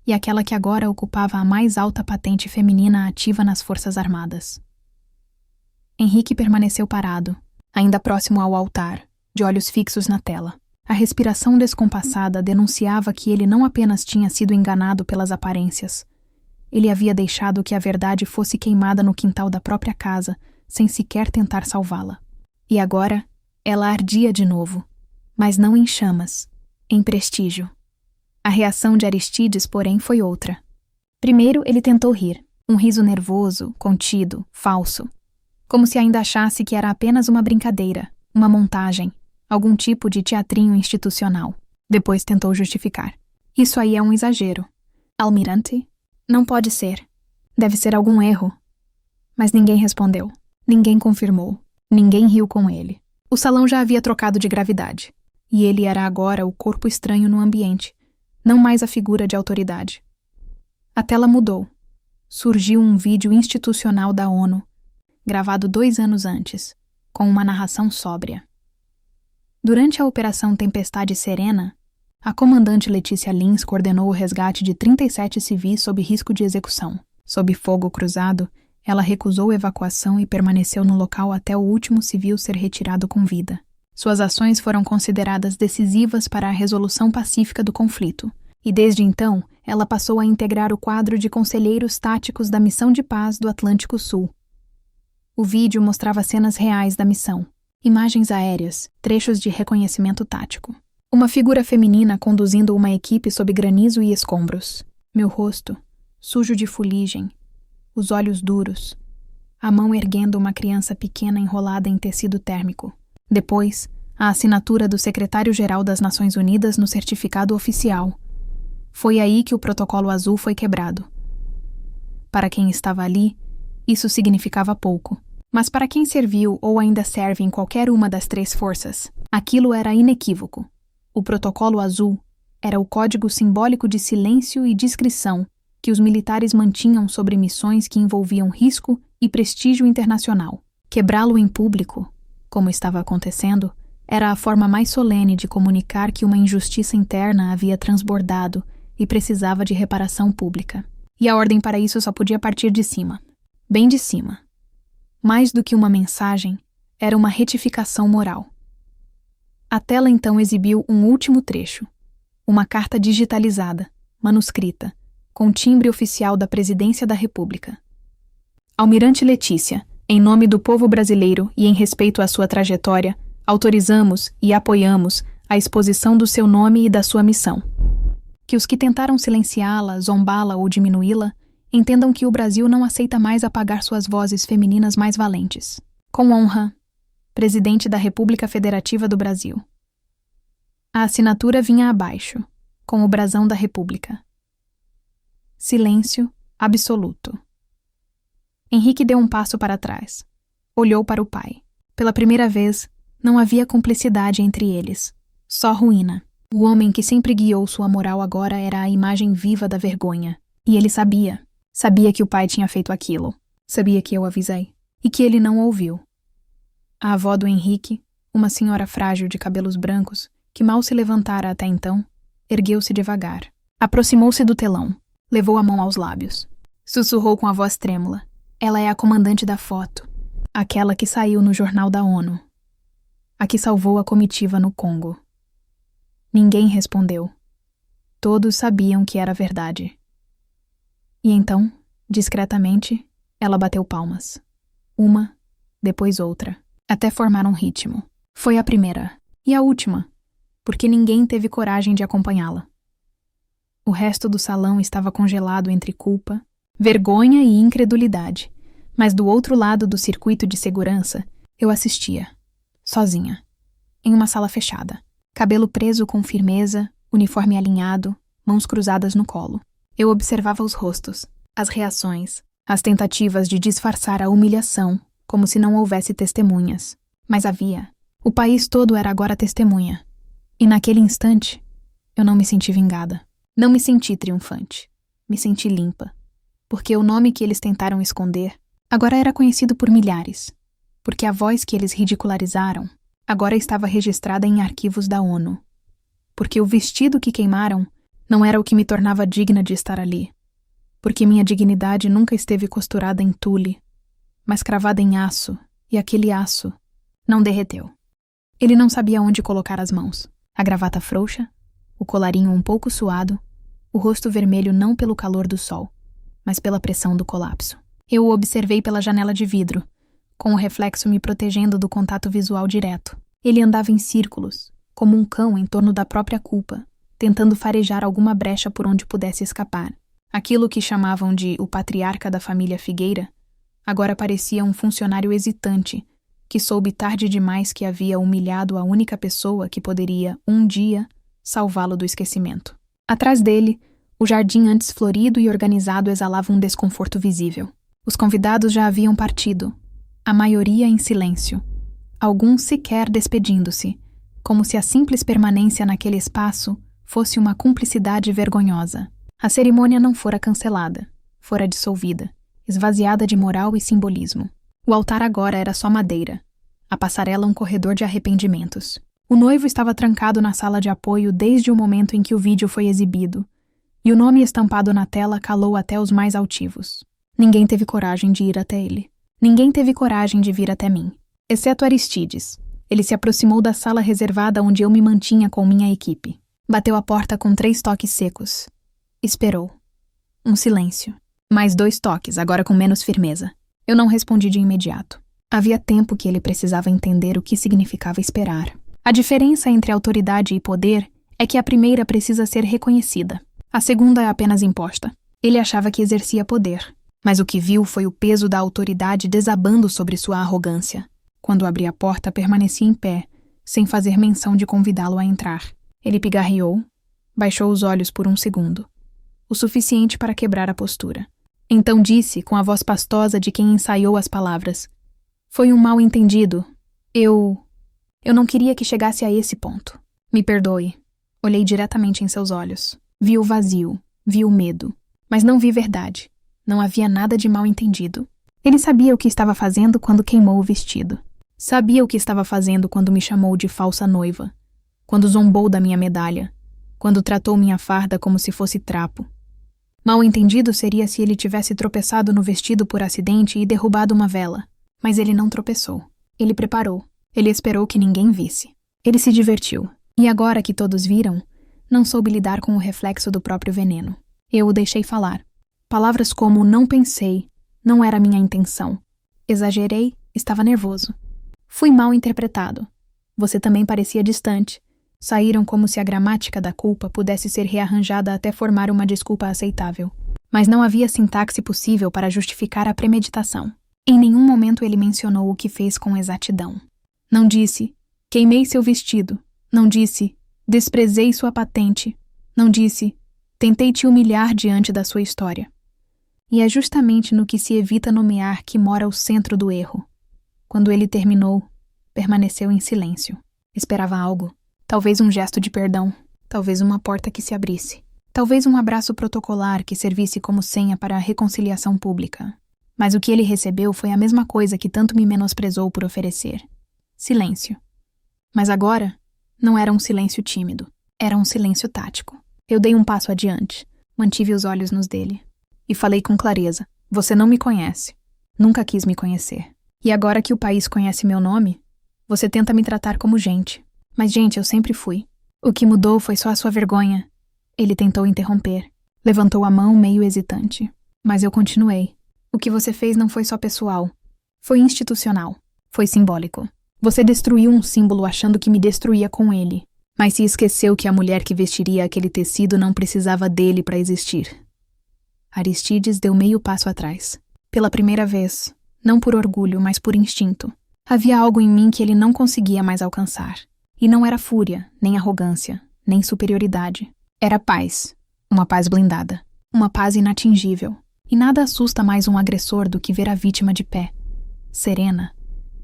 e aquela que agora ocupava a mais alta patente feminina ativa nas Forças Armadas. Henrique permaneceu parado, ainda próximo ao altar, de olhos fixos na tela. A respiração descompassada denunciava que ele não apenas tinha sido enganado pelas aparências. Ele havia deixado que a verdade fosse queimada no quintal da própria casa, sem sequer tentar salvá-la. E agora, ela ardia de novo, mas não em chamas, em prestígio. A reação de Aristides, porém, foi outra. Primeiro, ele tentou rir, um riso nervoso, contido, falso, como se ainda achasse que era apenas uma brincadeira, uma montagem, algum tipo de teatrinho institucional. Depois tentou justificar. Isso aí é um exagero. Almirante? Não pode ser. Deve ser algum erro. Mas ninguém respondeu. Ninguém confirmou. Ninguém riu com ele. O salão já havia trocado de gravidade. E ele era agora o corpo estranho no ambiente, não mais a figura de autoridade. A tela mudou. Surgiu um vídeo institucional da ONU, gravado 2 anos antes, com uma narração sóbria. Durante a Operação Tempestade Serena, a comandante Letícia Lins coordenou o resgate de 37 civis sob risco de execução. Sob fogo cruzado, ela recusou evacuação e permaneceu no local até o último civil ser retirado com vida. Suas ações foram consideradas decisivas para a resolução pacífica do conflito, e desde então ela passou a integrar o quadro de conselheiros táticos da Missão de Paz do Atlântico Sul. O vídeo mostrava cenas reais da missão, imagens aéreas, trechos de reconhecimento tático. Uma figura feminina conduzindo uma equipe sob granizo e escombros. Meu rosto, sujo de fuligem, os olhos duros, a mão erguendo uma criança pequena enrolada em tecido térmico. Depois, a assinatura do secretário-geral das Nações Unidas no certificado oficial. Foi aí que o protocolo azul foi quebrado. Para quem estava ali, isso significava pouco. Mas para quem serviu ou ainda serve em qualquer uma das 3 forças, aquilo era inequívoco. O protocolo azul era o código simbólico de silêncio e discrição que os militares mantinham sobre missões que envolviam risco e prestígio internacional. Quebrá-lo em público, como estava acontecendo, era a forma mais solene de comunicar que uma injustiça interna havia transbordado e precisava de reparação pública. E a ordem para isso só podia partir de cima. Bem de cima. Mais do que uma mensagem, era uma retificação moral. A tela então exibiu um último trecho. Uma carta digitalizada, manuscrita, com timbre oficial da Presidência da República. Almirante Letícia, em nome do povo brasileiro e em respeito à sua trajetória, autorizamos e apoiamos a exposição do seu nome e da sua missão. Que os que tentaram silenciá-la, zombá-la ou diminuí-la, entendam que o Brasil não aceita mais apagar suas vozes femininas mais valentes. Com honra, Presidente da República Federativa do Brasil. A assinatura vinha abaixo, com o brasão da República. Silêncio absoluto. Henrique deu um passo para trás. Olhou para o pai. Pela primeira vez, não havia cumplicidade entre eles. Só ruína. O homem que sempre guiou sua moral agora era a imagem viva da vergonha. E ele sabia. Sabia que o pai tinha feito aquilo. Sabia que eu avisei. E que ele não ouviu. A avó do Henrique, uma senhora frágil de cabelos brancos, que mal se levantara até então, ergueu-se devagar. Aproximou-se do telão. Levou a mão aos lábios. Sussurrou com a voz trêmula. Ela é a comandante da foto. Aquela que saiu no jornal da ONU. A que salvou a comitiva no Congo. Ninguém respondeu. Todos sabiam que era verdade. E então, discretamente, ela bateu palmas. Uma, depois outra, até formar um ritmo. Foi a primeira. E a última, porque ninguém teve coragem de acompanhá-la. O resto do salão estava congelado entre culpa, vergonha e incredulidade. Mas do outro lado do circuito de segurança, eu assistia, sozinha, em uma sala fechada, cabelo preso com firmeza, uniforme alinhado, mãos cruzadas no colo. Eu observava os rostos, as reações, as tentativas de disfarçar a humilhação, como se não houvesse testemunhas. Mas havia. O país todo era agora testemunha. E naquele instante, eu não me senti vingada. Não me senti triunfante. Me senti limpa. Porque o nome que eles tentaram esconder agora era conhecido por milhares. Porque a voz que eles ridicularizaram agora estava registrada em arquivos da ONU. Porque o vestido que queimaram não era o que me tornava digna de estar ali. Porque minha dignidade nunca esteve costurada em tule, mas cravada em aço, e aquele aço não derreteu. Ele não sabia onde colocar as mãos. A gravata frouxa, o colarinho um pouco suado, o rosto vermelho não pelo calor do sol, mas pela pressão do colapso. Eu o observei pela janela de vidro, com o reflexo me protegendo do contato visual direto. Ele andava em círculos, como um cão em torno da própria culpa, tentando farejar alguma brecha por onde pudesse escapar. Aquilo que chamavam de o patriarca da família Figueira agora parecia um funcionário hesitante que soube tarde demais que havia humilhado a única pessoa que poderia, um dia, salvá-lo do esquecimento. Atrás dele, o jardim antes florido e organizado exalava um desconforto visível. Os convidados já haviam partido, a maioria em silêncio, alguns sequer despedindo-se, como se a simples permanência naquele espaço fosse uma cumplicidade vergonhosa. A cerimônia não fora cancelada, fora dissolvida, esvaziada de moral e simbolismo. O altar agora era só madeira, a passarela um corredor de arrependimentos. O noivo estava trancado na sala de apoio desde o momento em que o vídeo foi exibido, e o nome estampado na tela calou até os mais altivos. Ninguém teve coragem de ir até ele. Ninguém teve coragem de vir até mim, exceto Aristides. Ele se aproximou da sala reservada onde eu me mantinha com minha equipe. Bateu a porta com 3 toques secos. Esperou. Um silêncio. Mais 2 toques, agora com menos firmeza. Eu não respondi de imediato. Havia tempo que ele precisava entender o que significava esperar. A diferença entre autoridade e poder é que a primeira precisa ser reconhecida. A segunda é apenas imposta. Ele achava que exercia poder, mas o que viu foi o peso da autoridade desabando sobre sua arrogância. Quando abri a porta, permaneci em pé, sem fazer menção de convidá-lo a entrar. Ele pigarreou, baixou os olhos por um segundo. O suficiente para quebrar a postura. Então disse, com a voz pastosa de quem ensaiou as palavras: "Foi um mal-entendido. Eu não queria que chegasse a esse ponto. Me perdoe." Olhei diretamente em seus olhos. Vi o vazio, vi o medo, mas não vi verdade. Não havia nada de mal-entendido. Ele sabia o que estava fazendo quando queimou o vestido. Sabia o que estava fazendo quando me chamou de falsa noiva, quando zombou da minha medalha, quando tratou minha farda como se fosse trapo. Mal-entendido seria se ele tivesse tropeçado no vestido por acidente e derrubado uma vela. Mas ele não tropeçou. Ele preparou. Ele esperou que ninguém visse. Ele se divertiu. E agora que todos viram, não soube lidar com o reflexo do próprio veneno. Eu o deixei falar. Palavras como "não pensei", "não era minha intenção", "exagerei", "estava nervoso". Fui mal interpretado. Você também parecia distante. Saíram como se a gramática da culpa pudesse ser rearranjada até formar uma desculpa aceitável. Mas não havia sintaxe possível para justificar a premeditação. Em nenhum momento ele mencionou o que fez com exatidão. Não disse: "queimei seu vestido". Não disse: "desprezei sua patente". Não disse: "tentei te humilhar diante da sua história". E é justamente no que se evita nomear que mora o centro do erro. Quando ele terminou, permaneceu em silêncio. Esperava algo. Talvez um gesto de perdão, talvez uma porta que se abrisse, talvez um abraço protocolar que servisse como senha para a reconciliação pública. Mas o que ele recebeu foi a mesma coisa que tanto me menosprezou por oferecer. Silêncio. Mas agora, não era um silêncio tímido, era um silêncio tático. Eu dei um passo adiante, mantive os olhos nos dele, e falei com clareza: "Você não me conhece, nunca quis me conhecer. E agora que o país conhece meu nome, você tenta me tratar como gente. Mas, gente, eu sempre fui. O que mudou foi só a sua vergonha." Ele tentou interromper. Levantou a mão meio hesitante. Mas eu continuei. "O que você fez não foi só pessoal. Foi institucional. Foi simbólico. Você destruiu um símbolo achando que me destruía com ele. Mas se esqueceu que a mulher que vestiria aquele tecido não precisava dele para existir. Aristides deu meio passo atrás. Pela primeira vez, não por orgulho, mas por instinto. Havia algo em mim que ele não conseguia mais alcançar. E não era fúria, nem arrogância, nem superioridade. Era paz. Uma paz blindada. Uma paz inatingível. E nada assusta mais um agressor do que ver a vítima de pé. Serena.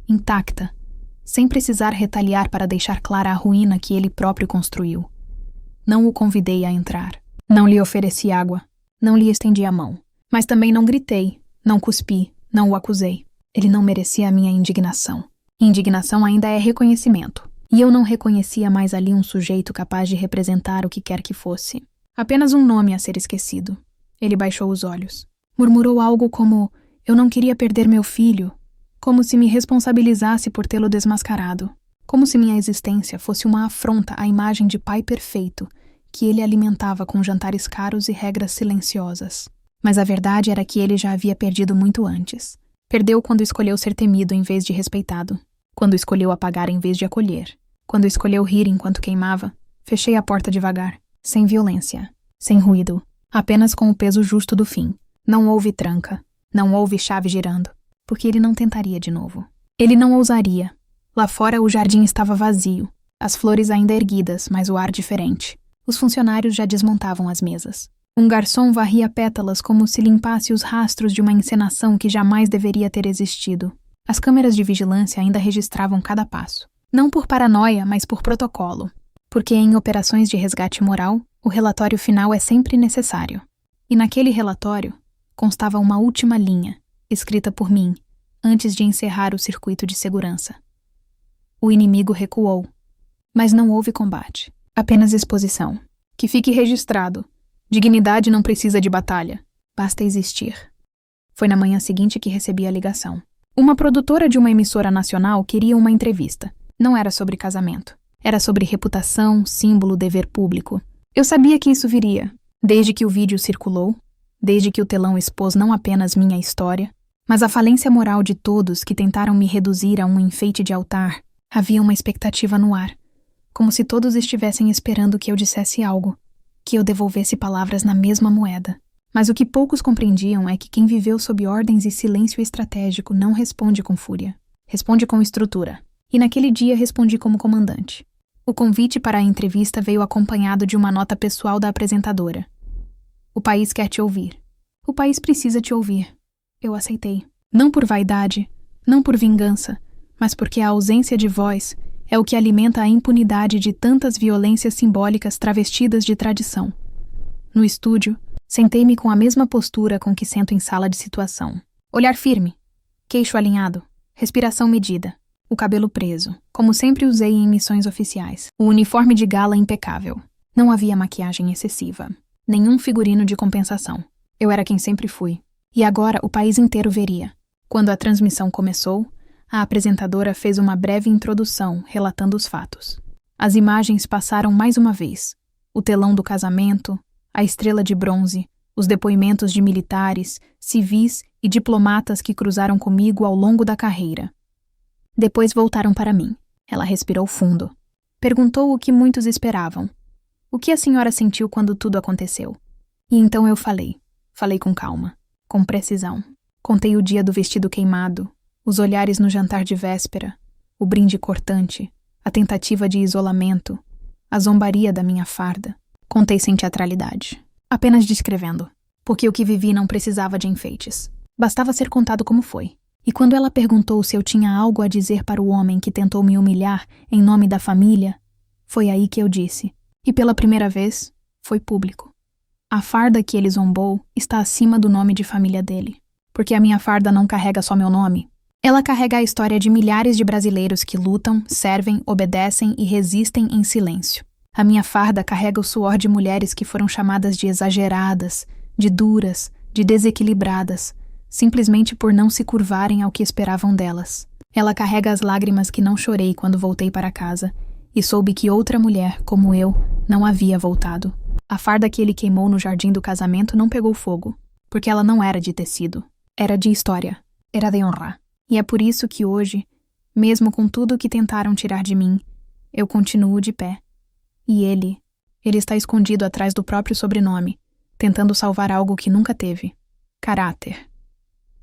Intacta. Sem precisar retaliar para deixar clara a ruína que ele próprio construiu. Não o convidei a entrar. Não lhe ofereci água. Não lhe estendi a mão. Mas também não gritei, não cuspi, não o acusei. Ele não merecia a minha indignação. Indignação ainda é reconhecimento. E eu não reconhecia mais ali um sujeito capaz de representar o que quer que fosse. Apenas um nome a ser esquecido. Ele baixou os olhos. Murmurou algo como: eu não queria perder meu filho. Como se me responsabilizasse por tê-lo desmascarado. Como se minha existência fosse uma afronta à imagem de pai perfeito que ele alimentava com jantares caros e regras silenciosas. Mas a verdade era que ele já havia perdido muito antes. Perdeu quando escolheu ser temido em vez de respeitado. Quando escolheu apagar em vez de acolher. Quando escolheu rir enquanto queimava. Fechei a porta devagar. Sem violência. Sem ruído. Apenas com o peso justo do fim. Não houve tranca. Não houve chave girando. Porque ele não tentaria de novo. Ele não ousaria. Lá fora o jardim estava vazio. As flores ainda erguidas, mas o ar diferente. Os funcionários já desmontavam as mesas. Um garçom varria pétalas como se limpasse os rastros de uma encenação que jamais deveria ter existido. As câmeras de vigilância ainda registravam cada passo. Não por paranoia, mas por protocolo. Porque em operações de resgate moral, o relatório final é sempre necessário. E naquele relatório constava uma última linha, escrita por mim, antes de encerrar o circuito de segurança. O inimigo recuou. Mas não houve combate. Apenas exposição. Que fique registrado. Dignidade não precisa de batalha. Basta existir. Foi na manhã seguinte que recebi a ligação. Uma produtora de uma emissora nacional queria uma entrevista. Não era sobre casamento. Era sobre reputação, símbolo, dever público. Eu sabia que isso viria, desde que o vídeo circulou, desde que o telão expôs não apenas minha história, mas a falência moral de todos que tentaram me reduzir a um enfeite de altar. Havia uma expectativa no ar. Como se todos estivessem esperando que eu dissesse algo, que eu devolvesse palavras na mesma moeda. Mas o que poucos compreendiam é que quem viveu sob ordens e silêncio estratégico não responde com fúria. Responde com estrutura. E naquele dia respondi como comandante. O convite para a entrevista veio acompanhado de uma nota pessoal da apresentadora. O país quer te ouvir. O país precisa te ouvir. Eu aceitei. Não por vaidade, não por vingança, mas porque a ausência de voz é o que alimenta a impunidade de tantas violências simbólicas travestidas de tradição. No estúdio, sentei-me com a mesma postura com que sento em sala de situação. Olhar firme, queixo alinhado, respiração medida, o cabelo preso, como sempre usei em missões oficiais, o uniforme de gala impecável. Não havia maquiagem excessiva, nenhum figurino de compensação. Eu era quem sempre fui. E agora o país inteiro veria. Quando a transmissão começou, a apresentadora fez uma breve introdução, relatando os fatos. As imagens passaram mais uma vez. O telão do casamento, a estrela de bronze, os depoimentos de militares, civis e diplomatas que cruzaram comigo ao longo da carreira. Depois voltaram para mim. Ela respirou fundo. Perguntou o que muitos esperavam. O que a senhora sentiu quando tudo aconteceu? E então eu falei. Falei com calma, com precisão. Contei o dia do vestido queimado, os olhares no jantar de véspera, o brinde cortante, a tentativa de isolamento, a zombaria da minha farda. Contei sem teatralidade, apenas descrevendo, porque o que vivi não precisava de enfeites. Bastava ser contado como foi. E quando ela perguntou se eu tinha algo a dizer para o homem que tentou me humilhar em nome da família, foi aí que eu disse. E pela primeira vez, foi público. A farda que ele zombou está acima do nome de família dele. Porque a minha farda não carrega só meu nome. Ela carrega a história de milhares de brasileiros que lutam, servem, obedecem e resistem em silêncio. A minha farda carrega o suor de mulheres que foram chamadas de exageradas, de duras, de desequilibradas, simplesmente por não se curvarem ao que esperavam delas. Ela carrega as lágrimas que não chorei quando voltei para casa e soube que outra mulher, como eu, não havia voltado. A farda que ele queimou no jardim do casamento não pegou fogo, porque ela não era de tecido. Era de história. Era de honra. E é por isso que hoje, mesmo com tudo o que tentaram tirar de mim, eu continuo de pé, E ele está escondido atrás do próprio sobrenome, tentando salvar algo que nunca teve. Caráter.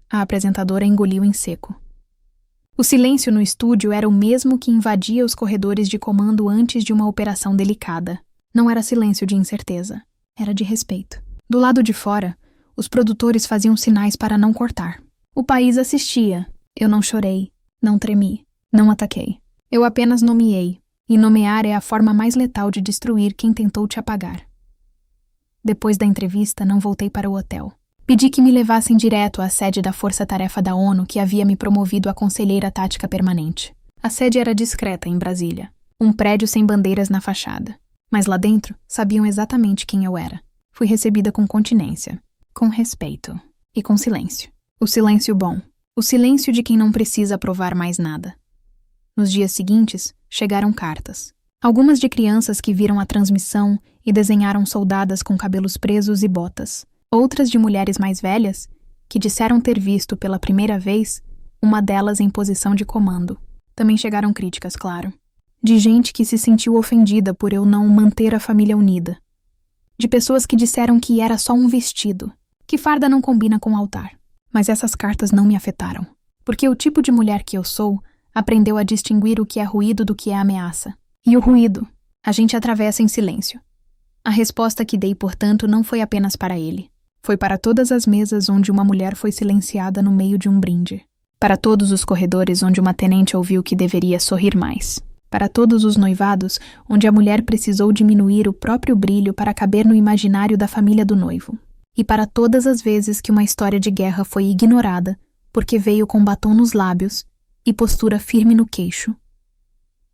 A apresentadora engoliu em seco. O silêncio no estúdio era o mesmo que invadia os corredores de comando antes de uma operação delicada. Não era silêncio de incerteza, era de respeito. Do lado de fora, os produtores faziam sinais para não cortar. O país assistia. Eu não chorei, não tremi, não ataquei. Eu apenas nomeei, e nomear é a forma mais letal de destruir quem tentou te apagar. Depois da entrevista, não voltei para o hotel. Pedi que me levassem direto à sede da Força-Tarefa da ONU que havia me promovido a conselheira tática permanente. A sede era discreta, em Brasília. Um prédio sem bandeiras na fachada. Mas lá dentro, sabiam exatamente quem eu era. Fui recebida com continência, com respeito e com silêncio. O silêncio bom. O silêncio de quem não precisa provar mais nada. Nos dias seguintes, chegaram cartas. Algumas de crianças que viram a transmissão e desenharam soldadas com cabelos presos e botas. Outras de mulheres mais velhas, que disseram ter visto pela primeira vez uma delas em posição de comando. Também chegaram críticas, claro. De gente que se sentiu ofendida por eu não manter a família unida. De pessoas que disseram que era só um vestido, que farda não combina com altar. Mas essas cartas não me afetaram, porque o tipo de mulher que eu sou aprendeu a distinguir o que é ruído do que é ameaça. E o ruído, a gente atravessa em silêncio. A resposta que dei, portanto, não foi apenas para ele. Foi para todas as mesas onde uma mulher foi silenciada no meio de um brinde. Para todos os corredores onde uma tenente ouviu que deveria sorrir mais. Para todos os noivados onde a mulher precisou diminuir o próprio brilho para caber no imaginário da família do noivo. E para todas as vezes que uma história de guerra foi ignorada porque veio com batom nos lábios e postura firme no queixo.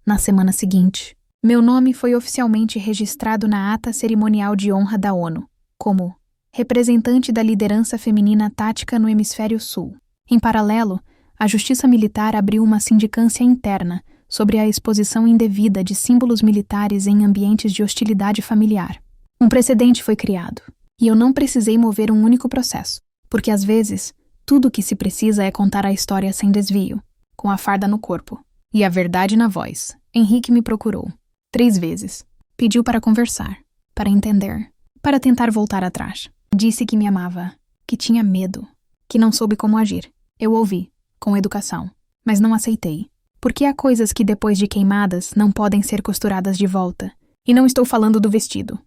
Na semana seguinte, meu nome foi oficialmente registrado na ata cerimonial de honra da ONU, como representante da liderança feminina tática no Hemisfério Sul. Em paralelo, a Justiça Militar abriu uma sindicância interna sobre a exposição indevida de símbolos militares em ambientes de hostilidade familiar. Um precedente foi criado, e eu não precisei mover um único processo, porque às vezes, tudo o que se precisa é contar a história sem desvio, com a farda no corpo e a verdade na voz. Henrique me procurou 3 vezes. Pediu para conversar, para entender, para tentar voltar atrás. Disse que me amava, que tinha medo, que não soube como agir. Eu ouvi, com educação, mas não aceitei. Porque há coisas que depois de queimadas não podem ser costuradas de volta. E não estou falando do vestido.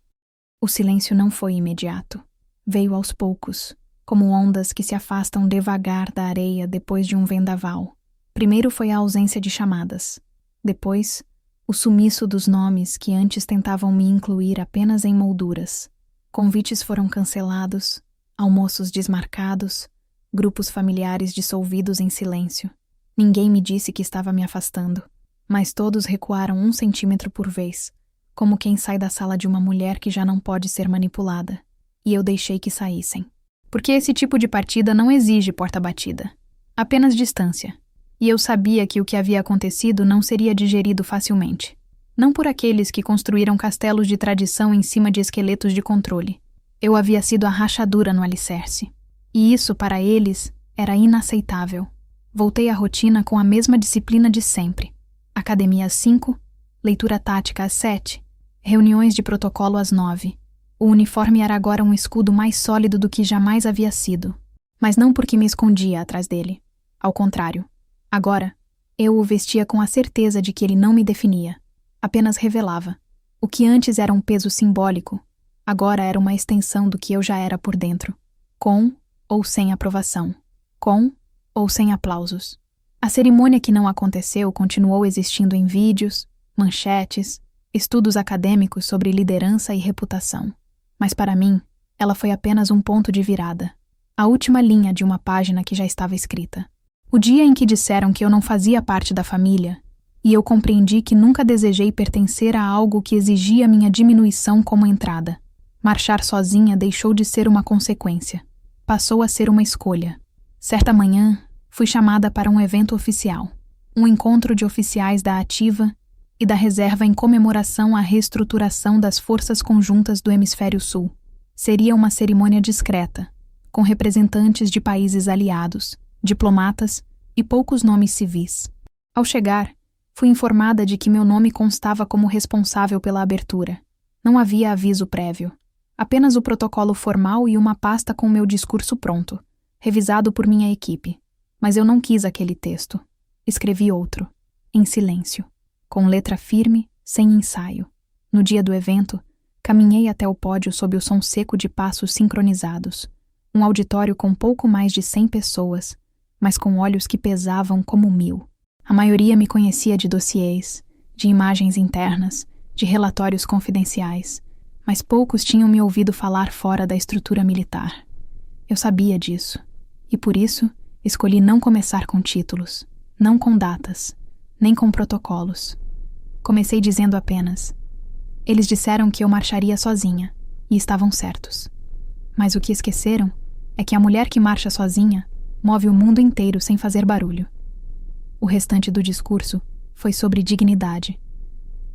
O silêncio não foi imediato. Veio aos poucos, como ondas que se afastam devagar da areia depois de um vendaval. Primeiro foi a ausência de chamadas. Depois, o sumiço dos nomes que antes tentavam me incluir apenas em molduras. Convites foram cancelados, almoços desmarcados, grupos familiares dissolvidos em silêncio. Ninguém me disse que estava me afastando, mas todos recuaram 1 centímetro por vez, como quem sai da sala de uma mulher que já não pode ser manipulada. E eu deixei que saíssem. Porque esse tipo de partida não exige porta batida, apenas distância. E eu sabia que o que havia acontecido não seria digerido facilmente. Não por aqueles que construíram castelos de tradição em cima de esqueletos de controle. Eu havia sido a rachadura no alicerce. E isso, para eles, era inaceitável. Voltei à rotina com a mesma disciplina de sempre. Academia às 5, leitura tática às 7, reuniões de protocolo às 9. O uniforme era agora um escudo mais sólido do que jamais havia sido. Mas não porque me escondia atrás dele. Ao contrário. Agora, eu o vestia com a certeza de que ele não me definia. Apenas revelava. O que antes era um peso simbólico, agora era uma extensão do que eu já era por dentro. Com ou sem aprovação. Com ou sem aplausos. A cerimônia que não aconteceu continuou existindo em vídeos, manchetes, estudos acadêmicos sobre liderança e reputação. Mas para mim, ela foi apenas um ponto de virada. A última linha de uma página que já estava escrita. O dia em que disseram que eu não fazia parte da família, e eu compreendi que nunca desejei pertencer a algo que exigia minha diminuição como entrada. Marchar sozinha deixou de ser uma consequência. Passou a ser uma escolha. Certa manhã, fui chamada para um evento oficial. Um encontro de oficiais da ativa e da reserva em comemoração à reestruturação das forças conjuntas do Hemisfério Sul. Seria uma cerimônia discreta, com representantes de países aliados, diplomatas e poucos nomes civis. Ao chegar, Fui informada de que meu nome constava como responsável pela abertura. Não havia aviso prévio. Apenas o protocolo formal e uma pasta com meu discurso pronto, revisado por minha equipe. Mas eu não quis aquele texto. Escrevi outro, em silêncio, com letra firme, sem ensaio. No dia do evento, caminhei até o pódio sob o som seco de passos sincronizados. Um auditório com pouco mais de 100 pessoas, mas com olhos que pesavam como 1000. A maioria me conhecia de dossiês, de imagens internas, de relatórios confidenciais, mas poucos tinham me ouvido falar fora da estrutura militar. Eu sabia disso, e por isso escolhi não começar com títulos, não com datas, nem com protocolos. Comecei dizendo apenas: eles disseram que eu marcharia sozinha, e estavam certos. Mas o que esqueceram é que a mulher que marcha sozinha move o mundo inteiro sem fazer barulho. O restante do discurso foi sobre dignidade,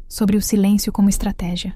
sobre o silêncio como estratégia,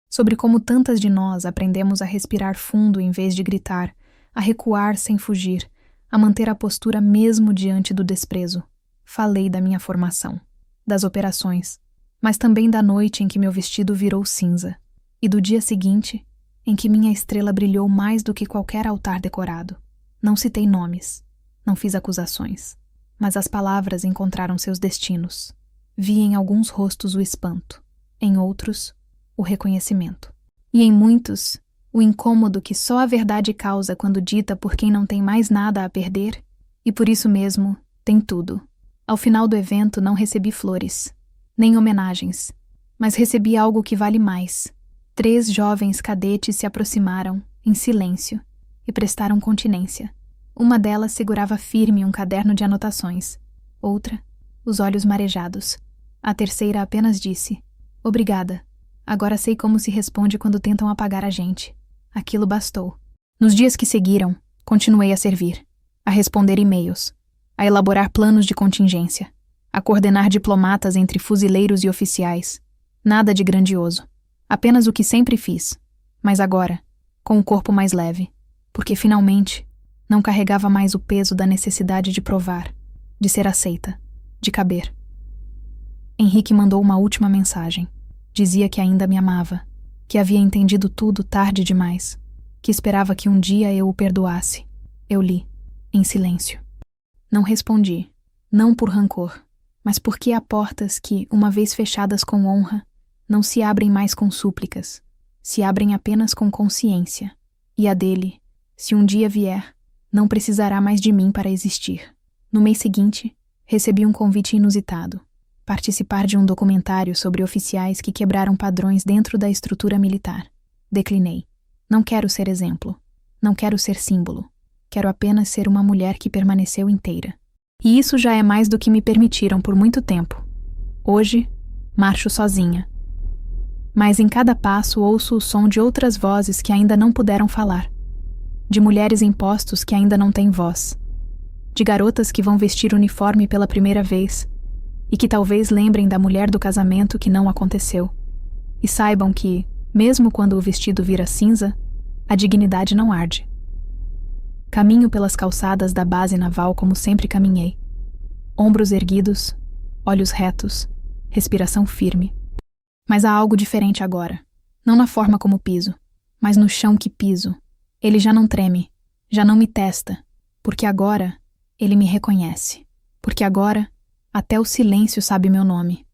sobre como tantas de nós aprendemos a respirar fundo em vez de gritar, a recuar sem fugir, a manter a postura mesmo diante do desprezo. Falei da minha formação, das operações, mas também da noite em que meu vestido virou cinza, e do dia seguinte, em que minha estrela brilhou mais do que qualquer altar decorado. Não citei nomes, não fiz acusações, mas as palavras encontraram seus destinos. Vi em alguns rostos o espanto, em outros, o reconhecimento. E em muitos, o incômodo que só a verdade causa quando dita por quem não tem mais nada a perder, e por isso mesmo, tem tudo. Ao final do evento não recebi flores, nem homenagens, mas recebi algo que vale mais. 3 jovens cadetes se aproximaram, em silêncio, e prestaram continência. Uma delas segurava firme um caderno de anotações. Outra, os olhos marejados. A terceira apenas disse: obrigada. Agora sei como se responde quando tentam apagar a gente. Aquilo bastou. Nos dias que seguiram, continuei a servir, a responder e-mails, a elaborar planos de contingência, a coordenar diplomatas entre fuzileiros e oficiais. Nada de grandioso. Apenas o que sempre fiz, mas agora, com o corpo mais leve, porque finalmente não carregava mais o peso da necessidade de provar, de ser aceita, de caber. Henrique mandou uma última mensagem. Dizia que ainda me amava, que havia entendido tudo tarde demais, que esperava que um dia eu o perdoasse. Eu li, em silêncio. Não respondi, não por rancor, mas porque há portas que, uma vez fechadas com honra, não se abrem mais com súplicas, se abrem apenas com consciência, e a dele, se um dia vier, não precisará mais de mim para existir. No mês seguinte, recebi um convite inusitado: participar de um documentário sobre oficiais que quebraram padrões dentro da estrutura militar. Declinei. Não quero ser exemplo. Não quero ser símbolo. Quero apenas ser uma mulher que permaneceu inteira. E isso já é mais do que me permitiram por muito tempo. Hoje, marcho sozinha. Mas em cada passo ouço o som de outras vozes que ainda não puderam falar. De mulheres em postos que ainda não têm voz. De garotas que vão vestir uniforme pela primeira vez e que talvez lembrem da mulher do casamento que não aconteceu. E saibam que, mesmo quando o vestido vira cinza, a dignidade não arde. Caminho pelas calçadas da base naval como sempre caminhei. Ombros erguidos, olhos retos, respiração firme. Mas há algo diferente agora. Não na forma como piso, mas no chão que piso. Ele já não treme, já não me testa, porque agora ele me reconhece. Porque agora até o silêncio sabe meu nome.